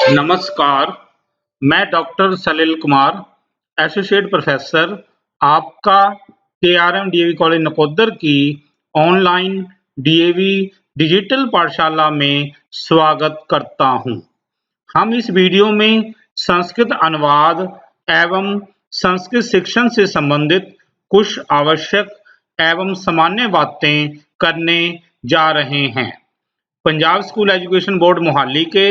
नमस्कार, मैं doctor Salil Kumar, associate professor, आपका केआरएम डीएवी कॉलेज नकोदर की ऑनलाइन डीएवी डिजिटल पाठशाला में स्वागत करता हूं। हम इस वीडियो में संस्कृत अनुवाद एवं संस्कृत शिक्षण से संबंधित कुछ आवश्यक एवं सामान्य बातें करने जा रहे हैं। Punjab school education board Mohali के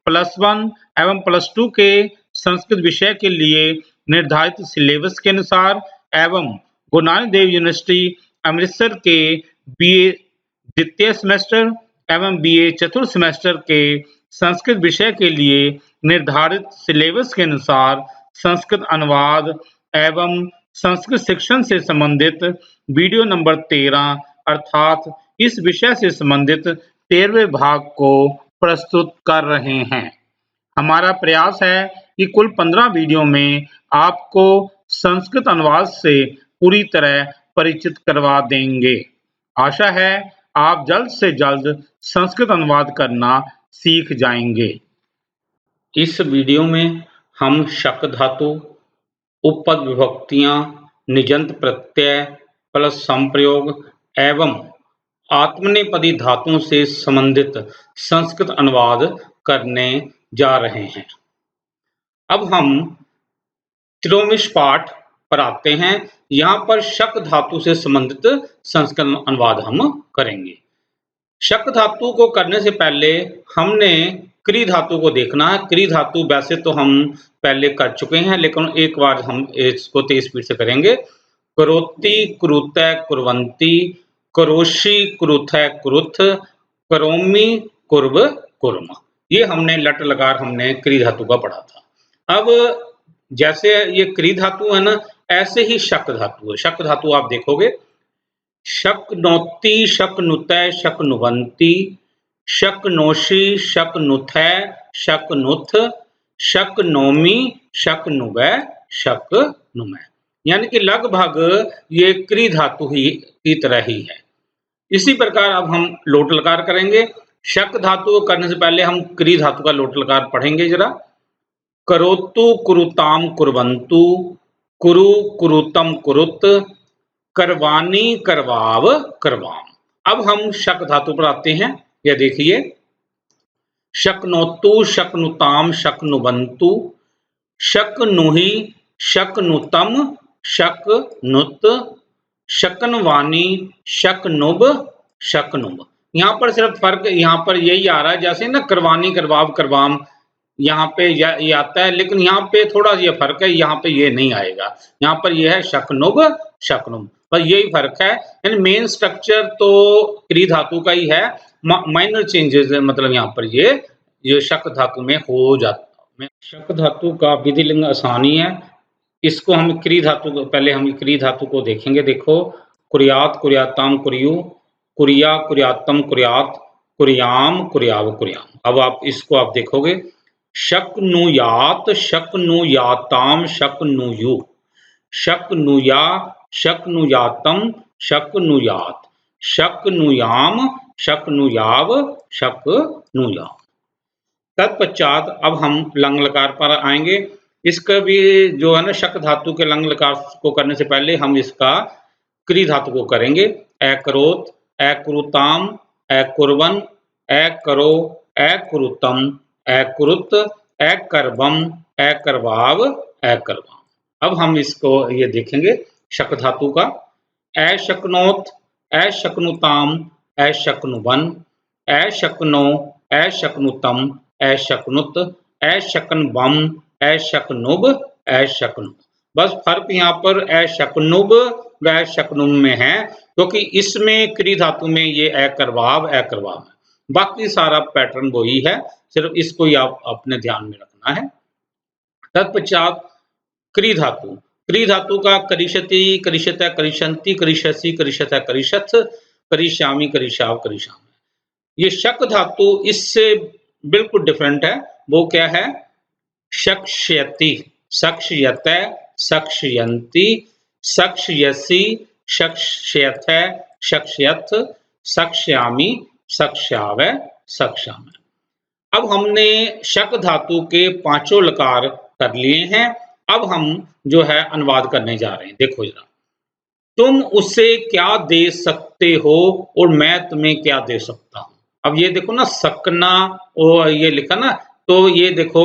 +1 एवं +2 के संस्कृत विषय के लिए निर्धारित सिलेबस के अनुसार एवं गुरु नानक देव यूनिवर्सिटी अमृतसर के बीए द्वितीय सेमेस्टर एवं बीए चतुर्थ सेमेस्टर के संस्कृत विषय के लिए निर्धारित सिलेबस के अनुसार संस्कृत अनुवाद एवं संस्कृत शिक्षण से संबंधित वीडियो नंबर 13 अर्थात इस विषय से संबंधित 13वें भाग को प्रस्तुत कर रहे हैं। हमारा प्रयास है कि कुल 15 वीडियो में आपको संस्कृत अनुवाद से पूरी तरह परिचित करवा देंगे। आशा है आप जल्द से जल्द संस्कृत अनुवाद करना सीख जाएंगे। इस वीडियो में हम शक धातु, उपपद विभक्तियां, निजंत प्रत्यय प्लस संप्रयोग एवं आत्मनेपदी धातुओं से संबंधित संस्कृत अनुवाद करने जा रहे हैं। अब हम त्रियोमिश पाठ पर आते हैं। यहाँ पर शक धातु से संबंधित संस्कृत अनुवाद हम करेंगे। शक धातु को करने से पहले हमने क्री धातु को देखना है। क्री धातु वैसे तो हम पहले कर चुके हैं, लेकिन एक बार हम इसको तेज स्पीड से करेंगे। करोति, कुरुतै, कुर्वन्ति, करोषि, कुरुथै, कुरुथ, करोमि, कुर्व, कुर्म। ये हमने लट लकार हमने क्री धातु का पढ़ा था। अब जैसे ये क्री धातु है ना, ऐसे ही शक धातु है। शक धातु आप देखोगे, शक्नोति, शक्नुतै, शक्नुवन्ति, शक्नोषि, शक्नुथै, शक्नुथ, शक्नोमि, शक्नुवै, शक्नुमै। यानी कि लगभग ये क्री धातु ही की तरह ही है। इसी प्रकार अब हम लोट लकार करेंगे। शक धातु करने से पहले हम क्री धातु का लोट लकार पढ़ेंगे जरा। करोतु, कुरुताम, कुर्वन्तु, कुरु, कुरुतम, कुरुत, करवानी, करवाव, करवाम। अब हम शक धातु पर आते हैं। यह देखिए, शक्नोतु, शक्नुताम, शक्नुवन्तु, शक्नुहि, शक्नुतम, शक्नुत, शक्नवानी, शक्नुब, शक्नुब। यहाँ पर सिर्फ फर्क यहाँ पर यही आ रहा है, जैसे ना करवानी, करवाव, करवाम यहाँ पे ये आता है, लेकिन यहाँ पे थोड़ा ये फर्क है। यहाँ पे ये नहीं आएगा। यहाँ पर ये है शक्नुब, शक्नुब, बस यही फर्क है। यानी मेन स्ट्रक्चर तो क्री धातु का ही है, माइनर चेंजेस मतलब यहाँ पर ये शक धातु में हो जाता है। शक धातु का विधि लिंग आसानी है। इसको हम क्री धातु को पहले हम क्री धातु को देखेंगे। देखो, कुर्यात, कुर्याताम, कुर्यु, कुर्या, कुर्यातम, कुर्यात, कुर्याम, कुर्याव, कुर्याम। अब आप इसको आप देखोगे, शक्नुयात, शक्नुयाताम, शक्नुयु, शक्नुया, शक्नुयातम, शक्नुयात, शक्नुयाम, शक्नुयाव, शक्नुयाम। तत्पश्चात अब हम लंग लकार पर आएंगे। इसका भी जो है ना, शक धातु के लंग लकार को करने से पहले हम इसका क्री धातु को करेंगे। अकरोत, अकुरुताम, अकुर्वन, अकरो, अकुरुतम, अकुरुत, अकर्वम, अकर्वाव, अकर्वाम। अब हम इसको ये देखेंगे शक धातु का। अशक्नोत, अशक्नुताम, अशक्नुवन, अशक्नो, अशक्नुतम, अशक्नुत, अशक्नवम, अशक्नुब, अशक्नुब। बस फर्क यहाँ पर अशक्नुब व अशक्नुम में है, क्योंकि इसमें क्री धातु में ये अकर्वाव, अकर्वाव है। बाकी सारा पैटर्न वही है, सिर्फ इसको ही आप अपने ध्यान में रखना है। तत्पश्चात क्री धातु। क्री धातु का करिष्यति, करिष्यतै, करिष्यन्ति, करिष्यसि, करिष्यतै, करिष्यथ, करिष्यामि, करिष्याव, करिष्यामि। ये शक धातु इससे बिल्कुल डिफरेंट है। वो क्या है? शक्ष्यति, शक्ष्यतै, शक्ष्यन्ति, शक्ष्यसि, शक्ष्यथै, शक्ष्यथ, शक्ष्यामि, शक्ष्यावै, शक्ष्यामि। अब हमने शक धातु के पांचों लकार कर लिए हैं। अब हम जो है अनुवाद करने जा रहे हैं। देखो जरा, तुम उसे क्या दे सकते हो और मैं तुम्हें क्या दे सकता हूं। अब ये देखो ना, सकना और ये लिखा ना, तो ये देखो,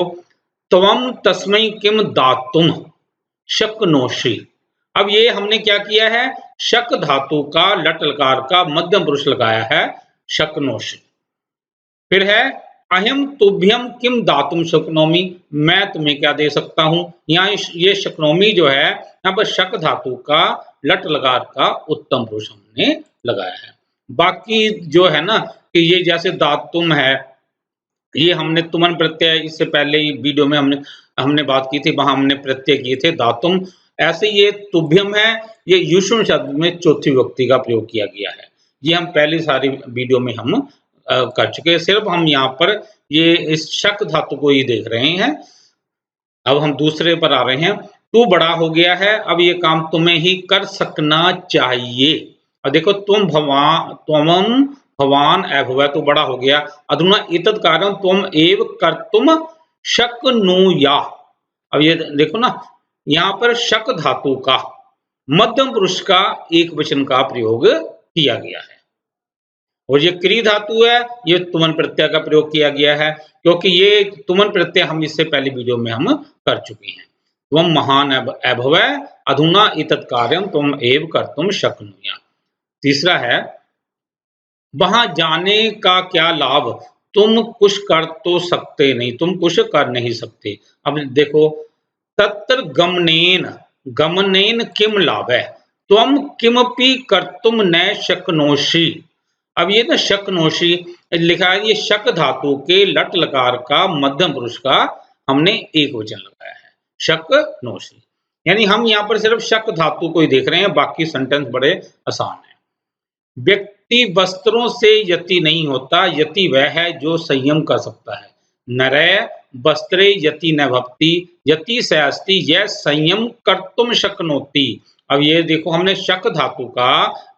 त्वम तस्मै किम दातुम शक्नोषि। अब ये हमने क्या किया है, शक धातु का लट लकार का मध्यम पुरुष लगाया है, शक्नोषि। फिर है अहम तुभ्यम किम दातुम शक्नोमि, मैं तुम्हें क्या दे सकता हूं। यहाँ ये शक्नोमि जो है, यहाँ पर शक धातु का लट लकार का उत्तम पुरुष हमने लगाया है। बाकी जो है ना, कि ये जैसे दातुम है, ये हमने तुमन प्रत्यय इससे पहले ही वीडियो में हमने हमने बात की थी, वहां हमने प्रत्यय किए थे दातुम। ऐसे ये तुभ्यम है, ये युष्म शब्द में चौथी विभक्ति का प्रयोग किया गया है। ये हम पहले सारी वीडियो में हम कर चुके हैं। सिर्फ हम यहाँ पर ये इस शक धातु को ही देख रहे हैं। अब हम दूसरे पर आ रहे हैं। तू बड़ा हो गया है, अब ये काम तुम्हें ही कर सकना चाहिए। और देखो, त्वमम भवान अभवः, तो बड़ा हो गया। अधुना एतत् कार्यं त्वम एव कर्तुम शक्नुया। अब ये देखो ना, यहाँ पर शक धातु का मध्यम पुरुष का एक वचन का प्रयोग किया गया है। और ये क्री धातु है, ये तुमन प्रत्यय का प्रयोग किया गया है, क्योंकि ये तुमन प्रत्यय हम इससे पहले वीडियो में हम कर चुके हैं। त्वम महान अभवः अधुना एतत् कार्यं त्वम एव कर्तुम शक्नुया। तीसरा है, वहां जाने का क्या लाभ, तुम कुछ कर तो सकते नहीं, तुम कुछ कर नहीं सकते। अब देखो, तत्र गमनेन गमनेन किम लाभ है, त्वम किमपि कर्तुम न शक्नोषि। अब ये ना शक्नोषि लिखा है, ये शक धातु के लट लकार का मध्यम पुरुष का हमने एक वचन लगाया है, शक्नोषि। यानी हम यहाँ पर सिर्फ शक धातु को ही देख रहे हैं, बाकी सेंटेंस बड़े आसान है। व्यक्ति वस्त्रों से यति नहीं होता, यति वह है जो संयम कर सकता है। नरय वस्त्रे यति न भक्ति, यति से अस्ति यह संयम कर्तुम शक्नोति। अब ये देखो, हमने शक धातु का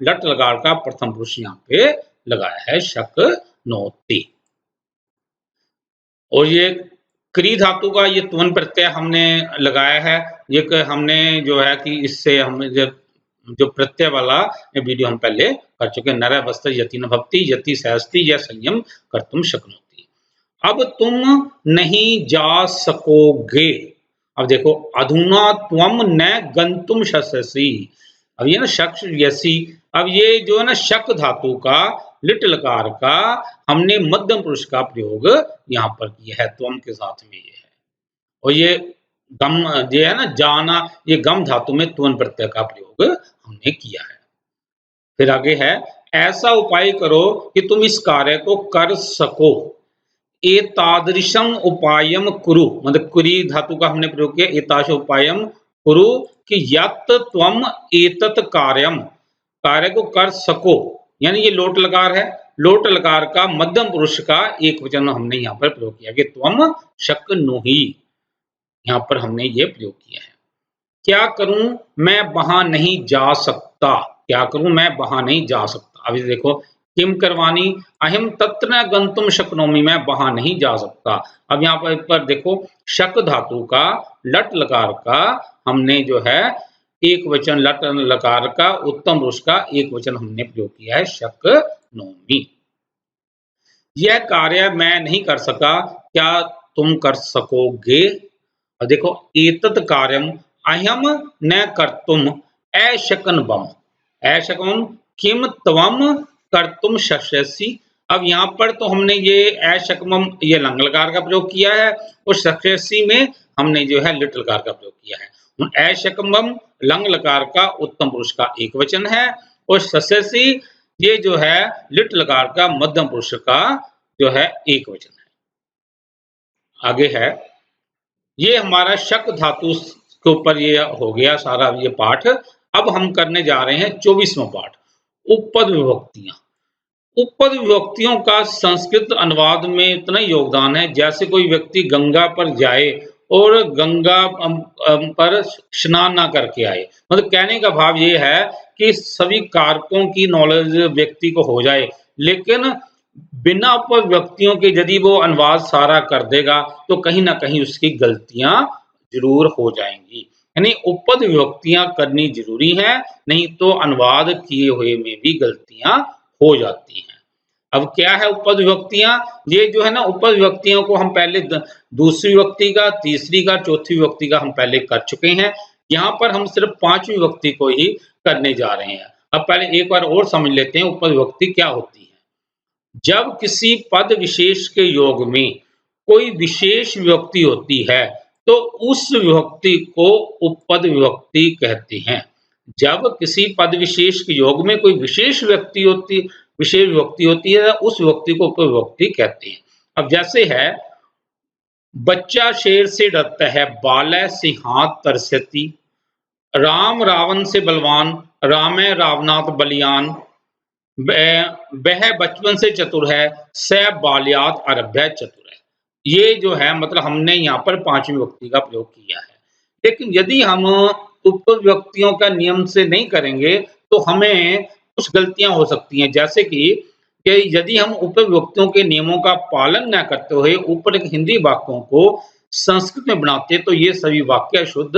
लट लकार का प्रथम पुरुष यहाँ पे लगाया है, शक्नोति। और ये क्री धातु का ये त्वम प्रत्यय हमने लगाया है। ये हमने जो है कि इससे हमने जो प्रत्यय वाला वीडियो हम पहले कर चुके हैं। नर वस्त्र यति न भक्ति, यति सहस्ति यह संयम कर्तुम शक्नोति। अब तुम नहीं जा सकोगे। अब देखो, अधुना त्वम न गंतुम शक्यसि। अब ये ना शक यसी, अब ये जो है ना शक धातु का लिट लकार का हमने मध्यम पुरुष का प्रयोग यहाँ पर किया है, त्वम के साथ में ये है। और ये गम ये है ना जाना, ये गम धातु में त्वम प्रत्यय का प्रयोग हमने किया है। फिर आगे है, ऐसा उपाय करो कि तुम इस कार्य को कर सको। एतादृशम उपायम कुरु, मतलब कुरी धातु का हमने प्रयोग किया, एतादृश उपायम कुरु, कि यत् त्वम एतत् कार्यम, कार्य को कर सको। यानी ये लोट लकार है, लोट लकार का मध्यम पुरुष का एक वचन हमने यहाँ पर प्रयोग किया कि त्वम शक्नुहि, यहाँ पर हमने ये प्रयोग किया है। क्या करूं, मैं वहां नहीं जा सकता, क्या करूं, मैं वहां नहीं जा सकता। अभी देखो, किम करवानी, अहिम तत्र न गंतुम शक्नोमि, मैं वहां नहीं जा सकता। अब यहाँ पर देखो, शक धातु का लट लकार का हमने जो है एक वचन, लट लकार का उत्तम पुरुष का एक वचन हमने प्रयोग किया है, शक्नोमि। यह कार्य मैं नहीं कर सका, क्या तुम कर सकोगे। और देखो, एतत् कार्यम अहम न कर्तुम अशक्नवम, अशक्नवम किम त्वम कर्तुम शक्यसि। अब यहाँ पर तो हमने ये अशक्नवम ये लंग लकार का प्रयोग किया है, और शक्यसि में हमने जो है लिट लकार का प्रयोग किया है। अशक्नवम लंग लकार का उत्तम पुरुष का एक वचन है, और शक्यसि ये जो है लिट लकार का मध्यम पुरुष का जो है एक वचन है। आगे है, ये हमारा शक धातु के ऊपर ये हो गया सारा ये पाठ। अब हम करने जा रहे हैं 24वां पाठ, उपपद विभक्तियां। उपपद विभक्तियों का संस्कृत अनुवाद में इतना योगदान है, जैसे कोई व्यक्ति गंगा पर जाए और गंगा पर स्नान ना करके आए। मतलब कहने का भाव ये है कि सभी कारकों की नॉलेज व्यक्ति को हो जाए, लेकिन बिना उपविभक्तियों के यदि वो अनुवाद सारा कर देगा तो कहीं ना कहीं उसकी गलतियां जरूर हो जाएंगी। यानी उपपद विभक्तियां करनी जरूरी है, नहीं तो अनुवाद किए हुए में भी गलतियां हो जाती हैं। अब क्या है उपपद विभक्तियां? ये जो है ना उपपद विभक्तियों को हम पहले दूसरी विभक्ति का, तीसरी का, चौथी विभक्ति का हम पहले कर चुके हैं। यहाँ पर हम सिर्फ पांचवी विभक्ति को ही करने जा रहे हैं। अब पहले एक बार और समझ लेते हैं उपपद विभक्ति क्या होती है। जब किसी पद विशेष के योग में कोई विशेष विभक्ति होती है तो उस विभक्ति को उपपद विभक्ति कहते हैं। जब किसी पद विशेष के योग में कोई विशेष विभक्ति होती है उस विभक्ति को उपपद विभक्ति कहते हैं। अब जैसे है, बच्चा शेर से डरता है, बालय सिंहात तरसती, राम रावण से बलवान, रामे रावणात बलियान, वह बचपन से चतुर है, स बाल्यात आरभ्य चतुर है। ये जो है मतलब हमने यहाँ पर पांचवी विभक्ति का प्रयोग किया है। लेकिन यदि हम उपपद विभक्तियों का नियम से नहीं करेंगे तो हमें कुछ गलतियां हो सकती हैं। जैसे कि यदि हम उपपद विभक्तियों के नियमों का पालन न करते हुए ऊपर एक हिंदी वाक्यों को संस्कृत में बनाते तो ये सभी वाक्य शुद्ध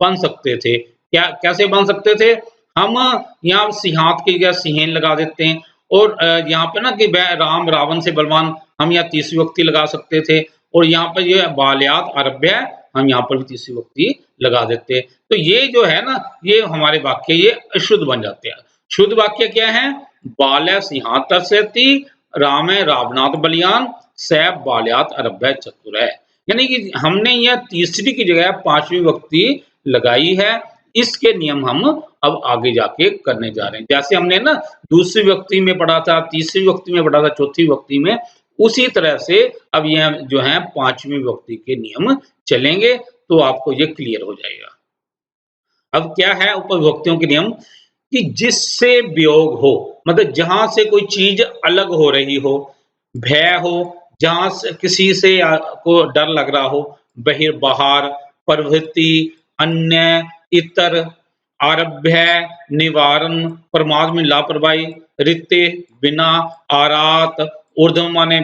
बन सकते थे। क्या कैसे बन सकते थे? हम यहाँ सिंहात की जगह सिंहेन लगा देते हैं, और यहाँ पे ना कि राम रावण से बलवान हम यहाँ तीसरी विभक्ति लगा सकते थे, और यहाँ पर ये बाल्यात आरभ्य हम यहाँ पर भी तीसरी विभक्ति लगा देते हैं। तो ये जो है ना ये हमारे वाक्य ये अशुद्ध बन जाते हैं। शुद्ध वाक्य क्या है? बाल्य सिंहात तरसती, रामे रावणात बलियान, स बाल्यात आरभ्य चतुर है। यानी कि हमने यह तीसरी की जगह पांचवी विभक्ति लगाई है। इसके नियम हम अब आगे जाके करने जा रहे हैं। जैसे हमने ना दूसरी विभक्ति में पढ़ा था, तीसरी विभक्ति में पढ़ा था, चौथी विभक्ति में, उसी तरह से अब यह जो है पांचवी विभक्ति के नियम चलेंगे तो आपको ये क्लियर हो जाएगा। अब क्या है उपविभक्तियों के नियम? कि जिससे वियोग हो, मतलब जहां से कोई चीज अलग हो रही हो, भय हो, जहां से किसी से को डर लग रहा हो, बहिर्बाहर, प्रवृत्ति, अन्य, इतर, आरभ्य, निवारण, प्रमाद में लापरवाही, रित्ते, बिना, आरात, ऊर्ध्व माने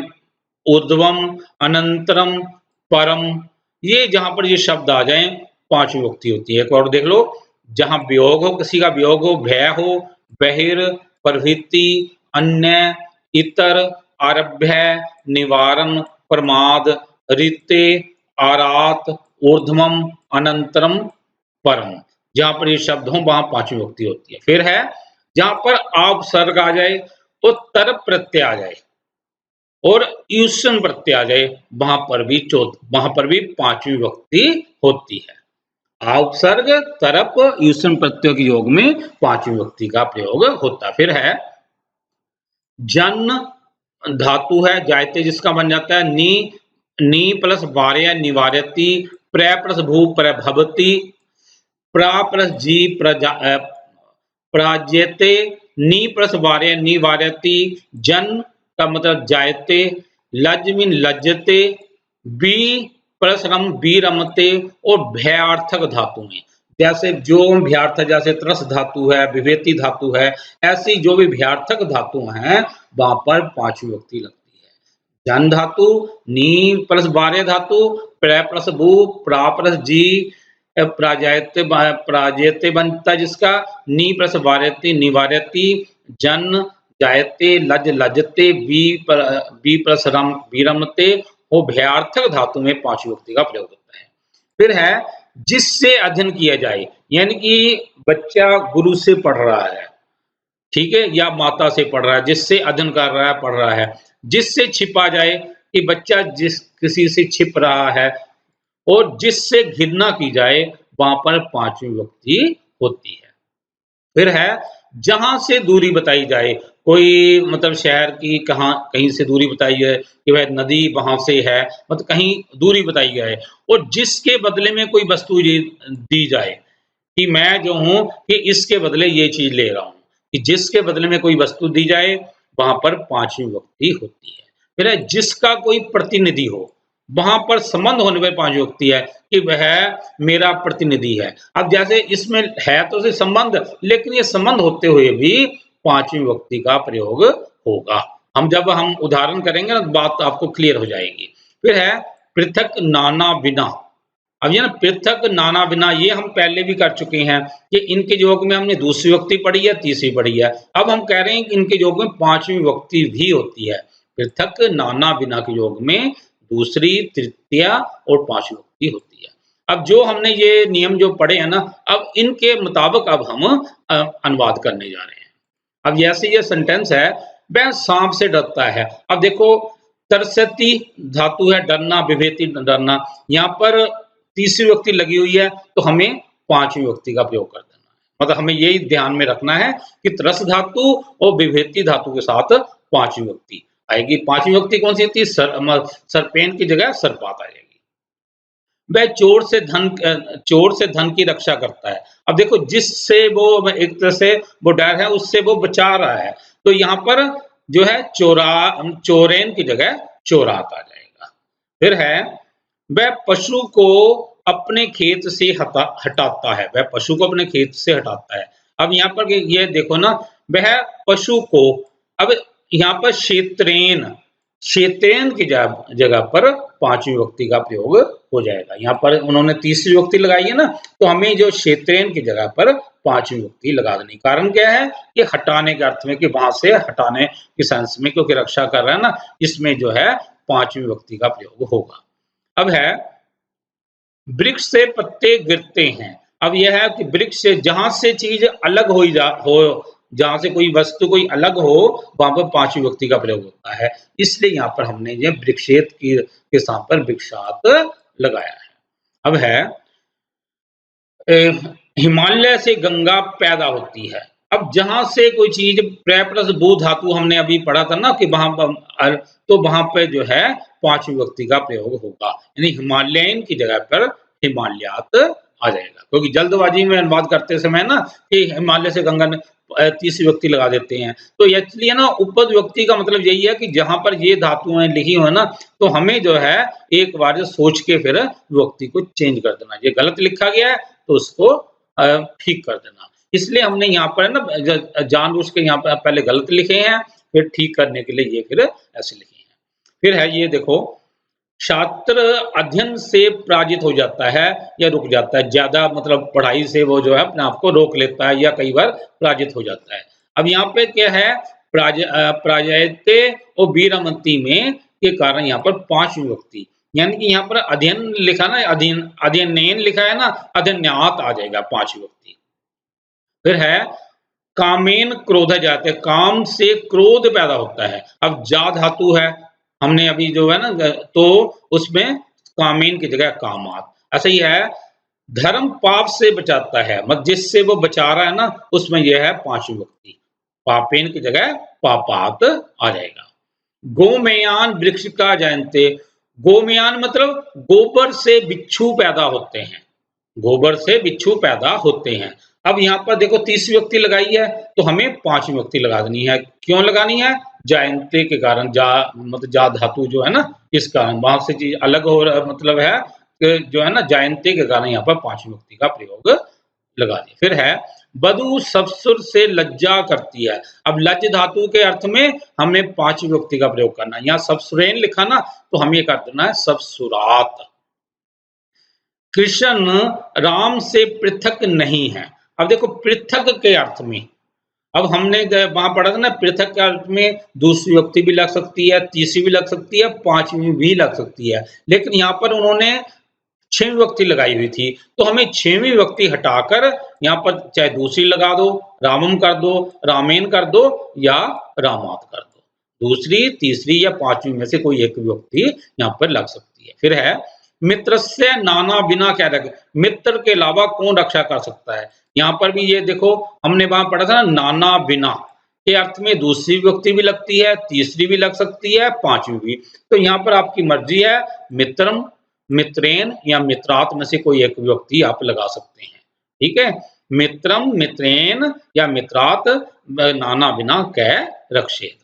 ऊर्ध्वम, अनंतरम, परम, ये जहां पर ये शब्द आ जाएं पांचवी विभक्ति होती है। एक और देख लो, जहां वियोग हो, किसी का वियोग हो, भय हो, बहिर, प्रवृत्ति, अन्य, इतर, आरभ्य, निवारण, प्रमाद, रित्ते, आरात, ऊर्ध्वम, अनंतरम, परम, जहां पर ये शब्द हो वहां पांचवी विभक्ति होती है। फिर है जहां पर उपसर्ग आ जाए और तर प्रत्यय आ जाए और ईसन प्रत्यय आ जाए वहां पर भी पांचवी विभक्ति होती है। उपसर्ग, तरप, ईसन प्रत्यय के योग में पांचवी विभक्ति का प्रयोग होता है। फिर है जन धातु है जायते जिसका बन जाता है नी प्लस वार्य निवार्यति, प्र प्लस भू प्रभवति, प्रा प्लस जी प्राज्यते, नी प्लस वार्य निवार्यति, जन का मतलब जायते, लज मीन लज्जते, बी प्लस रम बी रमते, और भयार्थक धातु में जैसे जो भयार्थक जैसे त्रस धातु है, विभेति धातु है, ऐसी जो भी भयार्थक धातु हैं वहां पर पांचवी विभक्ति लगती है। जन धातु, नी प्लस वार्य धातु, प्र प्लस भू, प्रा प्लस जी, प्राजयते बनता जिसका, नी प्लस वार्यति निवार्यति, जन जायते, लज लजते, बी प्लस रम विरमते, वो भयार्थक धातु में पांचवी विभक्ति का प्रयोग होता है। फिर है जिससे अध्ययन किया जाए, यानी कि बच्चा गुरु से पढ़ रहा है, ठीक है, या माता से पढ़ रहा है, जिससे अध्ययन कर रहा है, पढ़ रहा है। जिससे छिपा जाए कि बच्चा किसी से छिप रहा है, और जिससे घृणा की जाए वहां पर पांचवी विभक्ति होती है। फिर है जहां से दूरी बताई जाए, कोई मतलब शहर की कहीं से दूरी बताई है कि वह नदी वहां से है, मतलब कहीं दूरी बताई है, और जिसके बदले में कोई वस्तु दी जाए कि मैं जो हूं कि इसके बदले ये चीज ले रहा हूं, कि जिसके बदले में कोई वस्तु दी जाए वहां पर पांचवी विभक्ति होती है। फिर है जिसका कोई प्रतिनिधि हो, वहां पर संबंध होने पर पांचवी विभक्ति है कि वह मेरा प्रतिनिधि है। अब जैसे इसमें है तो से संबंध, लेकिन ये संबंध होते हुए भी पांचवी विभक्ति का प्रयोग होगा। जब हम उदाहरण करेंगे ना बात आपको क्लियर हो जाएगी। फिर है पृथक नाना बिना। अब ये ना पृथक नाना बिना ये हम पहले भी कर चुके हैं कि इनके योग में हमने दूसरी विभक्ति पढ़ी है, तीसरी पढ़ी है। अब हम कह रहे हैं कि इनके योग में पांचवी विभक्ति भी होती है। पृथक नाना बिना के योग में दूसरी, तृतीय और पांचवी विभक्ति होती है। अब जो हमने ये नियम जो पढ़े हैं ना, अब इनके मुताबिक अब हम अनुवाद करने जा रहे हैं। अब जैसे ये सेंटेंस है, वह सांप से डरता है। अब देखो तरसती धातु है, डरना, विभेति डरना। यहाँ पर तीसरी विभक्ति लगी हुई है तो हमें पांचवी विभक्ति का प्रयोग कर देना है। मतलब हमें यही ध्यान में रखना है कि तरस धातु और विभेति धातु के साथ पांचवी विभक्ति आएगी। पांचवी विभक्ति कौन सी थी? सरपेन की जगह सरपात आ जाएगी। वह चोर से धन की रक्षा करता है। अब देखो जिससे वो एक तरह से वो डर है उससे वो बचा रहा है, तो यहाँ पर जो है चोरेन की जगह चोरात आ जाएगा। फिर है वह पशु को अपने खेत से हटाता है। वह पशु को अपने खेत से हटाता है। अब यहाँ पर ये देखो ना, वह पशु को, अब यहाँ पर क्षेत्रेन की जगह पर पांचवी विभक्ति का प्रयोग हो जाएगा। यहाँ पर उन्होंने तीसरी विभक्ति लगाई है ना, तो हमें जो क्षेत्रेन की जगह पर पांचवी विभक्ति लगा देनी। कारण क्या है? कि हटाने के अर्थ में, कि वहां से हटाने के सेंस में, क्योंकि रक्षा कर रहा है ना, इसमें जो है पांचवी विभक्ति का प्रयोग होगा। अब है वृक्ष से पत्ते गिरते हैं। अब यह है कि वृक्ष से, जहां से चीज अलग हो, जहां से कोई वस्तु कोई अलग हो, वहां पर पांचवी विभक्ति का प्रयोग होता है। इसलिए यहाँ पर हमने ये वृक्षेत के स्थान पर वृक्षात लगाया है। अब है हिमालय से गंगा पैदा होती है। अब जहां से कोई चीज प्र प्लस भू धातु हमने अभी पढ़ा था ना, कि वहां पर, तो वहां पे जो है पांचवी विभक्ति का प्रयोग होगा। यानी हिमालयन की जगह पर हिमालयात आ जाएगा। क्योंकि जल्दबाजी में अनुवाद करते समय ना, कि हिमालय से गंगा ने तीसरी विभक्ति लगा देते हैं, तो इसलिए ना उपपद विभक्ति का मतलब यही है कि जहां पर ये धातुएं लिखी हो ना, तो हमें जो है एक बार सोच के फिर विभक्ति को चेंज कर देना। ये गलत लिखा गया है तो उसको ठीक कर देना। इसलिए हमने यहाँ पर ना जानबूझ के यहाँ पर पहले गलत लिखे हैं, फिर ठीक करने के लिए ये फिर ऐसे लिखे हैं। फिर है ये देखो, छात्र अध्ययन से पराजित हो जाता है या रुक जाता है। ज्यादा मतलब पढ़ाई से वो जो है अपने आप को रोक लेता है या कई बार पराजित हो जाता है। अब यहाँ पे क्या है, पराजयते और वीरमती में के कारण यहाँ पर पांचवी विभक्ति, यानी कि यहाँ पर अध्ययन लिखा ना, अध्ययन लिखा है ना, अध्ययनात आ जाएगा पांचवी विभक्ति। फिर है कामेन क्रोध जाते, काम से क्रोध पैदा होता है। अब जा धातु है, हमने अभी जो है ना, तो उसमें कामेन की जगह कामात। ऐसा ही है धर्म पाप से बचाता है, मतलब जिससे वो बचा रहा है ना, उसमें यह है पांचवी विभक्ति, पापेन की जगह पापात आ जाएगा। गोमयान वृक्ष का जयंते, गोमयान मतलब गोबर से बिच्छू पैदा होते हैं। गोबर से बिच्छू पैदा होते हैं। अब यहाँ पर देखो तीसरी विभक्ति लगाई है, तो हमें पांचवी विभक्ति लगा देनी है। क्यों लगानी है? जायंते के कारण, जा मतलब जा धातु जो है ना, इस कारण वहां से चीज अलग हो रहा, मतलब है कि जो है ना, जायंते के कारण यहाँ पर पांचवी विभक्ति का प्रयोग लगा दिया। फिर है बधु ससुर से लज्जा करती है। अब लज्ज धातु के अर्थ में हमें पांचवी विभक्ति का प्रयोग करना है। यहाँ ससुरेन लिखा ना, तो हमें ये कर देना है ससुरात। कृष्ण राम से पृथक नहीं है। अब देखो पृथक के अर्थ में, अब हमने वहां पढ़ा था ना, पृथक के अर्थ में दूसरी विभक्ति भी लग सकती है, तीसरी भी लग सकती है, पांचवी भी लग सकती है। लेकिन यहाँ पर उन्होंने छवी विभक्ति लगाई हुई थी, तो हमें छवी विभक्ति हटाकर यहाँ पर चाहे दूसरी लगा दो, रामम कर दो, रामेन कर दो, या रामात कर दो। दूसरी, तीसरी या पांचवी में से कोई एक विभक्ति यहाँ पर लग सकती है। फिर है मित्र से नाना बिना क्या रखे, मित्र के अलावा कौन रक्षा कर सकता है। यहाँ पर भी ये देखो, हमने वहां पढ़ा था ना, नाना बिना के अर्थ में दूसरी विभक्ति भी लगती है, तीसरी भी लग सकती है, पांचवी भी। तो यहाँ पर आपकी मर्जी है, मित्रम, मित्रेन या मित्रात में से कोई एक विभक्ति आप लगा सकते हैं। ठीक है, मित्रम, मित्रेन या मित्रात, नाना बिना कह रक्षेत।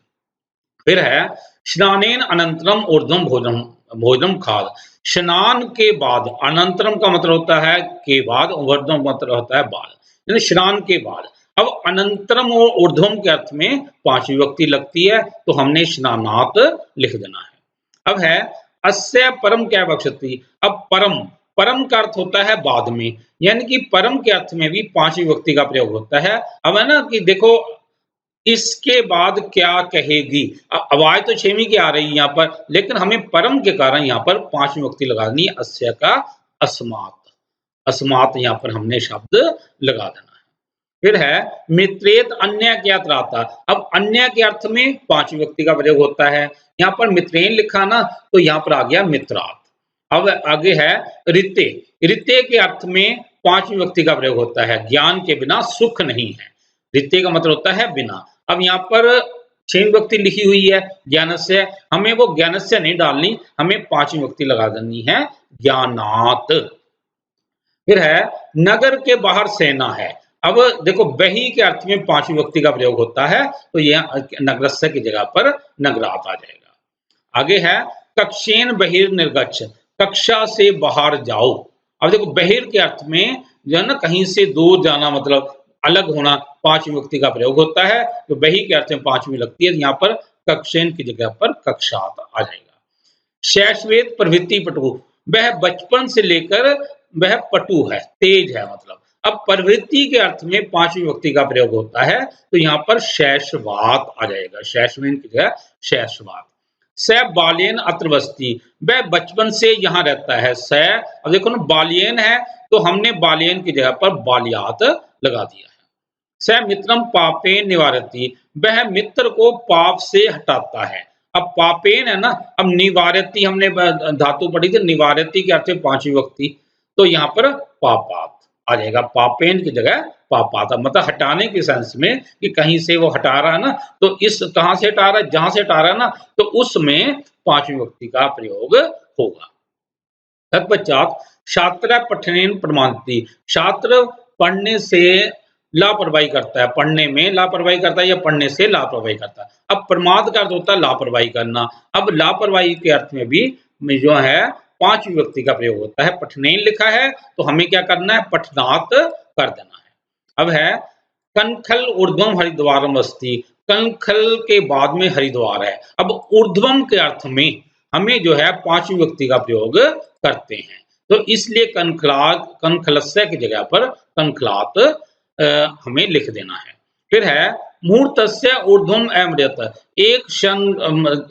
फिर है स्नानेन अनंतरम ऊर्ध्वम भोजनम, भोजनम खाद। स्नान के बाद, अनंतरम का मतलब होता है के बाद, ऊर्ध्वम मतलब होता है बाद, यानी स्नान के बाद। अब अनंतरम और ऊर्ध्वम के अर्थ में पांचवी विभक्ति लगती है, तो हमने स्नानात लिख देना है। अब है अस्य परम क्या विवक्षति। अब परम, परम का अर्थ होता है बाद में, यानी कि परम के अर्थ में भी पांचवी विभक्ति का प्रयोग होता है। अब है ना कि देखो इसके बाद क्या कहेगी, आवाज तो छेवीं की आ रही है यहाँ पर, लेकिन हमें परम के कारण यहाँ पर पांचवी विभक्ति लगानी है, अस्य का अस्मात्, अस्मात् यहाँ पर हमने शब्द लगा देना है। फिर है मित्रेत अन्य क्या त्राता। अब अन्य के अर्थ में पांचवी विभक्ति का प्रयोग होता है, यहाँ पर मित्रेन लिखा ना, तो यहाँ पर आ गया मित्रात। अब आगे है ऋते, ऋते के अर्थ में पांचवी विभक्ति का प्रयोग होता है, ज्ञान के बिना सुख नहीं है, ऋते का मतलब होता है बिना। अब यहाँ पर छह विभक्ति लिखी हुई है ज्ञानस्य, हमें वो ज्ञानस्य नहीं डालनी, हमें पांचवी विभक्ति लगा देनी है ज्ञानात। फिर है नगर के बाहर सेना है। अब देखो बही के अर्थ में पांचवी विभक्ति का प्रयोग होता है, तो यह नगरस्य की जगह पर नगरात आ जाएगा। आगे है कक्षेन बहिर्निर्गच्छ, कक्षा से बाहर जाओ। अब देखो बहिर के अर्थ में जो है ना कहीं से दूर जाना, मतलब अलग होना, पांचवी विभक्ति का प्रयोग होता है, तो बही के अर्थ में पांचवी लगती है, यहाँ पर कक्षेन की जगह पर कक्षात आ जाएगा। शैशवेत प्रवृत्ति पटु, वह बचपन से लेकर वह पटु है, तेज है मतलब। अब प्रवृत्ति के अर्थ में पांचवी विभक्ति का प्रयोग होता है, तो यहाँ पर शैशवात आ जाएगा, शैशवेन की जगह शैशवात। स बाल्येन अत्र वसति, वह बचपन से यहाँ रहता है। स, अब देखो ना बाल्येन है, तो हमने बाल्येन की जगह पर बाल्यात लगा दिया है। स मित्रम पापेन निवारति, वह मित्र को पाप से हटाता है। अब पापेन है ना, अब निवारति हमने धातु पढ़ी थी, निवारति के अर्थ में पांचवी विभक्ति, तो यहाँ पर पापात आ जाएगा, पापेन की जगह पापात, मतलब हटाने के सेंस में कि कहीं से वो हटा रहा है ना, तो इस कहां से हटा रहा है, जहां से हटा रहा है ना, तो उसमें पांचवी विभक्ति का प्रयोग होगा। तत्पश्चात छात्र पठनेन प्रमाणति, छात्र पढ़ने से लापरवाही करता है, पढ़ने में लापरवाही करता है या पढ़ने से लापरवाही करता है। अब प्रमाद का अर्थ होता है लापरवाही करना। अब लापरवाही के अर्थ में भी जो है पांचवी विभक्ति का प्रयोग होता है। पठनेन लिखा है, तो हमें क्या करना है, पठनात कर देना है। अब है कनखल ऊर्ध्वम हरिद्वारम अस्ति, कनखल के बाद में हरिद्वार है। अब ऊर्ध्वम के अर्थ में हमें जो है पांचवी विभक्ति का प्रयोग करते हैं, तो इसलिए कनखलात, कनखलस्य की जगह पर कनखलात हमें लिख देना है। फिर है मुहूर्तस्य ऊर्ध्वम अमृत, एक क्षण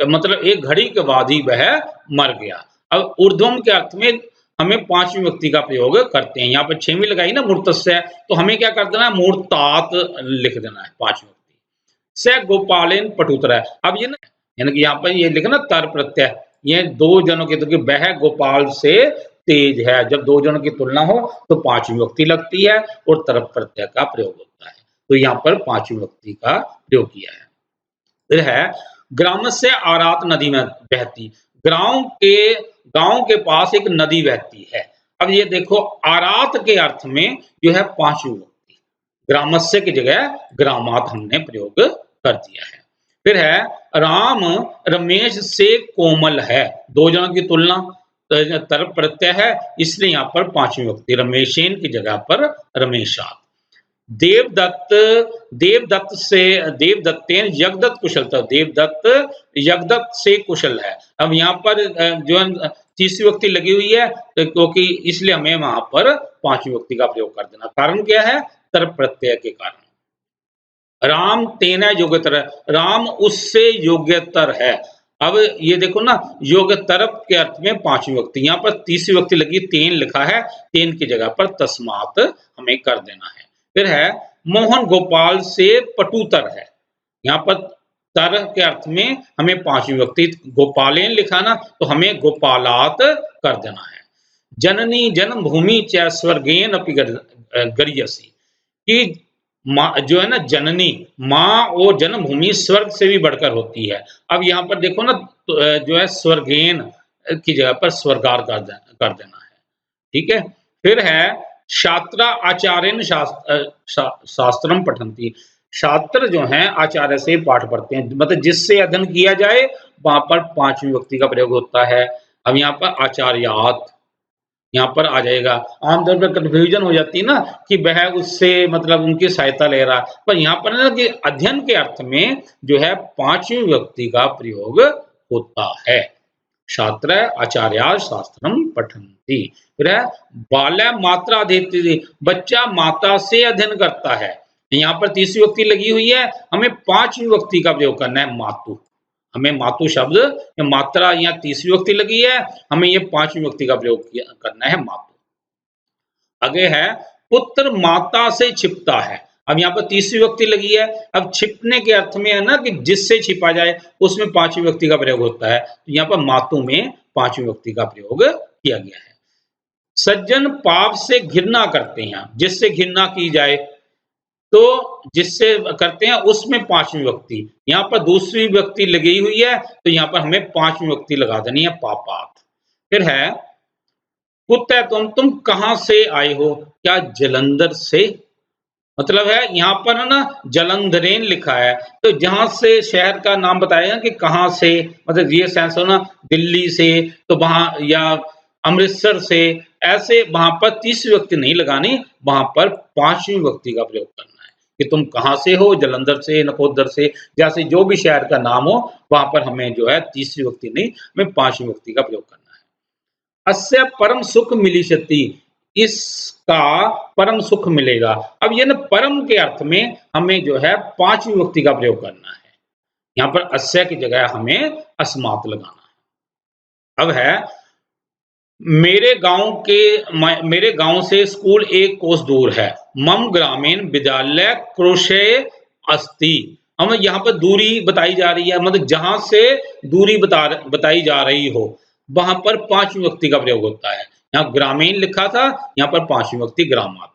मतलब एक घड़ी के बाद ही वह मर गया। अब ऊर्ध्वम के अर्थ में हमें पांचवी विभक्ति का प्रयोग करते हैं, यहाँ पर छेवीं लगाई ना मुहूर्तस्य, तो हमें क्या कर देना है, मुहूर्तात लिख देना है पांचवी विभक्ति। स गोपालेन पटुतरा, अब ये ना यानी कि यहाँ पर ये लिखना तर प्रत्यय, ये दो जनों के, तो वह गोपाल से तेज है, जब दो जनों की तुलना हो तो पांचवी विभक्ति लगती है और तरफ प्रत्यय का प्रयोग होता है, तो यहाँ पर पांचवी विभक्ति का प्रयोग किया है। फिर है ग्राम से आरात नदी में बहती, गांव के पास एक नदी बहती है। अब ये देखो आरात के अर्थ में जो है पांचवी विभक्ति, ग्रामस्य की जगह ग्रामात हमने प्रयोग कर दिया है। फिर है राम रमेश से कोमल है, दो जनों की तुलना, तरफ प्रत्यय है, इसलिए यहाँ पर पांचवी विभक्ति, रमेशेन की जगह पर रमेशात। देवदत्त, देवदत्त से देवदत्तेन यज्ञदत्त कुशलता, देवदत्त यज्ञदत्त से कुशल है। अब यहाँ पर जो तीसरी विभक्ति लगी हुई है, क्योंकि इसलिए हमें वहां पर पांचवी विभक्ति का प्रयोग कर देना। कारण क्या है, तरफ प्रत्यय के कारण। राम तेना योग्यतर, राम उससे योग्यतर है। अब ये देखो ना, योग्य तरफ के अर्थ में पांचवी विभक्ति, यहाँ पर तीसरी विभक्ति लगी, तेन लिखा है, तेन की जगह पर तस्मात हमें कर देना है। फिर है मोहन गोपाल से पटुतर है, यहाँ पर तर के अर्थ में हमें पांचवी विभक्ति, गोपालेन लिखा ना, तो हमें गोपालात कर देना है। जननी जन्मभूमि च स्वर्गेन अपि गरियसी, कि माँ जो है ना जननी, माँ और जन्मभूमि स्वर्ग से भी बढ़कर होती है। अब यहाँ पर देखो ना, तो जो है स्वर्गेन की जगह पर स्वर्गार कर देना है, ठीक है। फिर है छात्रा आचार्यन शास्त्रम पठंती, छात्र जो हैं आचार्य से पाठ पढ़ते हैं, मतलब जिससे अध्ययन किया जाए वहां पर पांचवी विभक्ति का प्रयोग होता है। अब यहाँ पर आचार्यात, यहाँ पर आ जाएगा। आमतौर पर कन्फ्यूजन हो जाती है ना कि वह उससे मतलब उनकी सहायता ले रहा, पर यहाँ पर ना कि अध्ययन के अर्थ में जो है पांचवी विभक्ति का प्रयोग होता है। छात्र आचार्या शास्त्रम पठन्ति। फिर है बाल्या मात्रा अधीति, बच्चा माता से अध्ययन करता है। यहाँ पर तीसरी विभक्ति लगी हुई है, हमें पांचवी विभक्ति का प्रयोग करना है मातु। हमें मातु शब्द मात्रा यहाँ तीसरी विभक्ति लगी है, हमें ये पांचवी विभक्ति का प्रयोग करना है मातु। आगे है पुत्र माता से छिपता है। अब यहाँ पर तीसरी विभक्ति लगी है, अब छिपने के अर्थ में है ना कि जिससे छिपा जाए, उसमें पांचवी विभक्ति का प्रयोग होता है। तो यहाँ पर मातु में पांचवी विभक्ति का प्रयोग किया गया है। सज्जन पाप से घृणा करते हैं, जिससे घृणा की जाए तो जिससे करते हैं उसमें पांचवी विभक्ति। यहाँ पर दूसरी विभक्ति लगी हुई है, तो यहाँ पर हमें पांचवी विभक्ति लगा देनी है पापात। फिर है कुत्ते तुम कहां से आए हो? क्या जलंधर से? मतलब है यहाँ पर है ना जलंधरेन लिखा है, तो जहां से शहर का नाम बताया कि कहां से, मतलब ये सेंस हो ना दिल्ली से, तो वहां या अमृतसर से, ऐसे वहां पर तीसरी विभक्ति नहीं लगानी, वहां पर पांचवी विभक्ति का प्रयोग करना है कि तुम कहां से हो, जलंधर से, नकोदर से, जैसे जो भी शहर का नाम हो वहां पर हमें जो है तीसरी विभक्ति नहीं, हमें पांचवी विभक्ति का प्रयोग करना है। अस्य परम सुख मिलिष्यति, इसका परम सुख मिलेगा। अब ये ना परम के अर्थ में हमें जो है पांचवी विभक्ति का प्रयोग करना है। यहाँ पर अस्य की जगह हमें अस्मात् लगाना है। अब है मेरे गांव से स्कूल 1 कोस दूर है। मम ग्रामीण विद्यालय क्रोशे अस्ति। हम यहाँ पर दूरी बताई जा रही है, मतलब जहां से दूरी बताई जा रही हो वहां पर पांचवी विभक्ति का प्रयोग होता है। यहाँ ग्रामीण लिखा था, यहाँ पर पांचवी विभक्ति ग्रामात।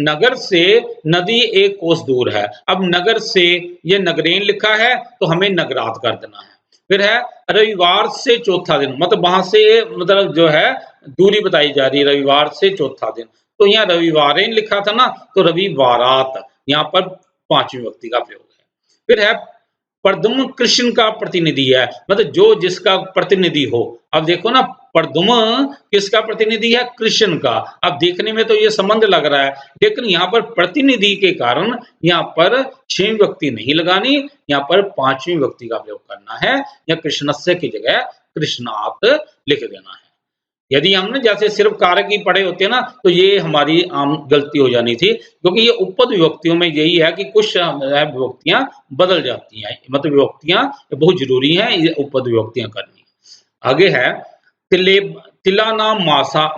नगर से नदी 1 कोस दूर है। अब नगर से ये नगरेन लिखा है, तो हमें नगरात कर देना है। फिर है रविवार से चौथा दिन, मतलब वहां से मतलब जो है दूरी बताई जा रही है, रविवार से चौथा दिन, तो यहाँ रविवारेन लिखा था ना, तो रविवारात, यहाँ पर पांचवी विभक्ति का प्रयोग है। फिर है प्रदुम्न कृष्ण का प्रतिनिधि है, मतलब जो जिसका प्रतिनिधि हो। अब देखो ना प्रदुम्न किसका प्रतिनिधि है? कृष्ण का। अब देखने में तो ये संबंध लग रहा है, लेकिन यहाँ पर प्रतिनिधि के कारण यहाँ पर छह विभक्ति नहीं लगानी, यहाँ पर पांचवी विभक्ति का प्रयोग करना है, या कृष्णस्य की जगह कृष्णात लिख देना है। यदि हमने जैसे सिर्फ कारक ही पढ़े होते ना, तो ये हमारी आम गलती हो जानी थी, क्योंकि ये उपपद विभक्तियों में यही है कि कुछ विभक्तियां बदल जाती हैं, मतलब विभक्तियां बहुत जरूरी हैं, ये उपपद विभक्तियां करनी। आगे है तिले तिला नाम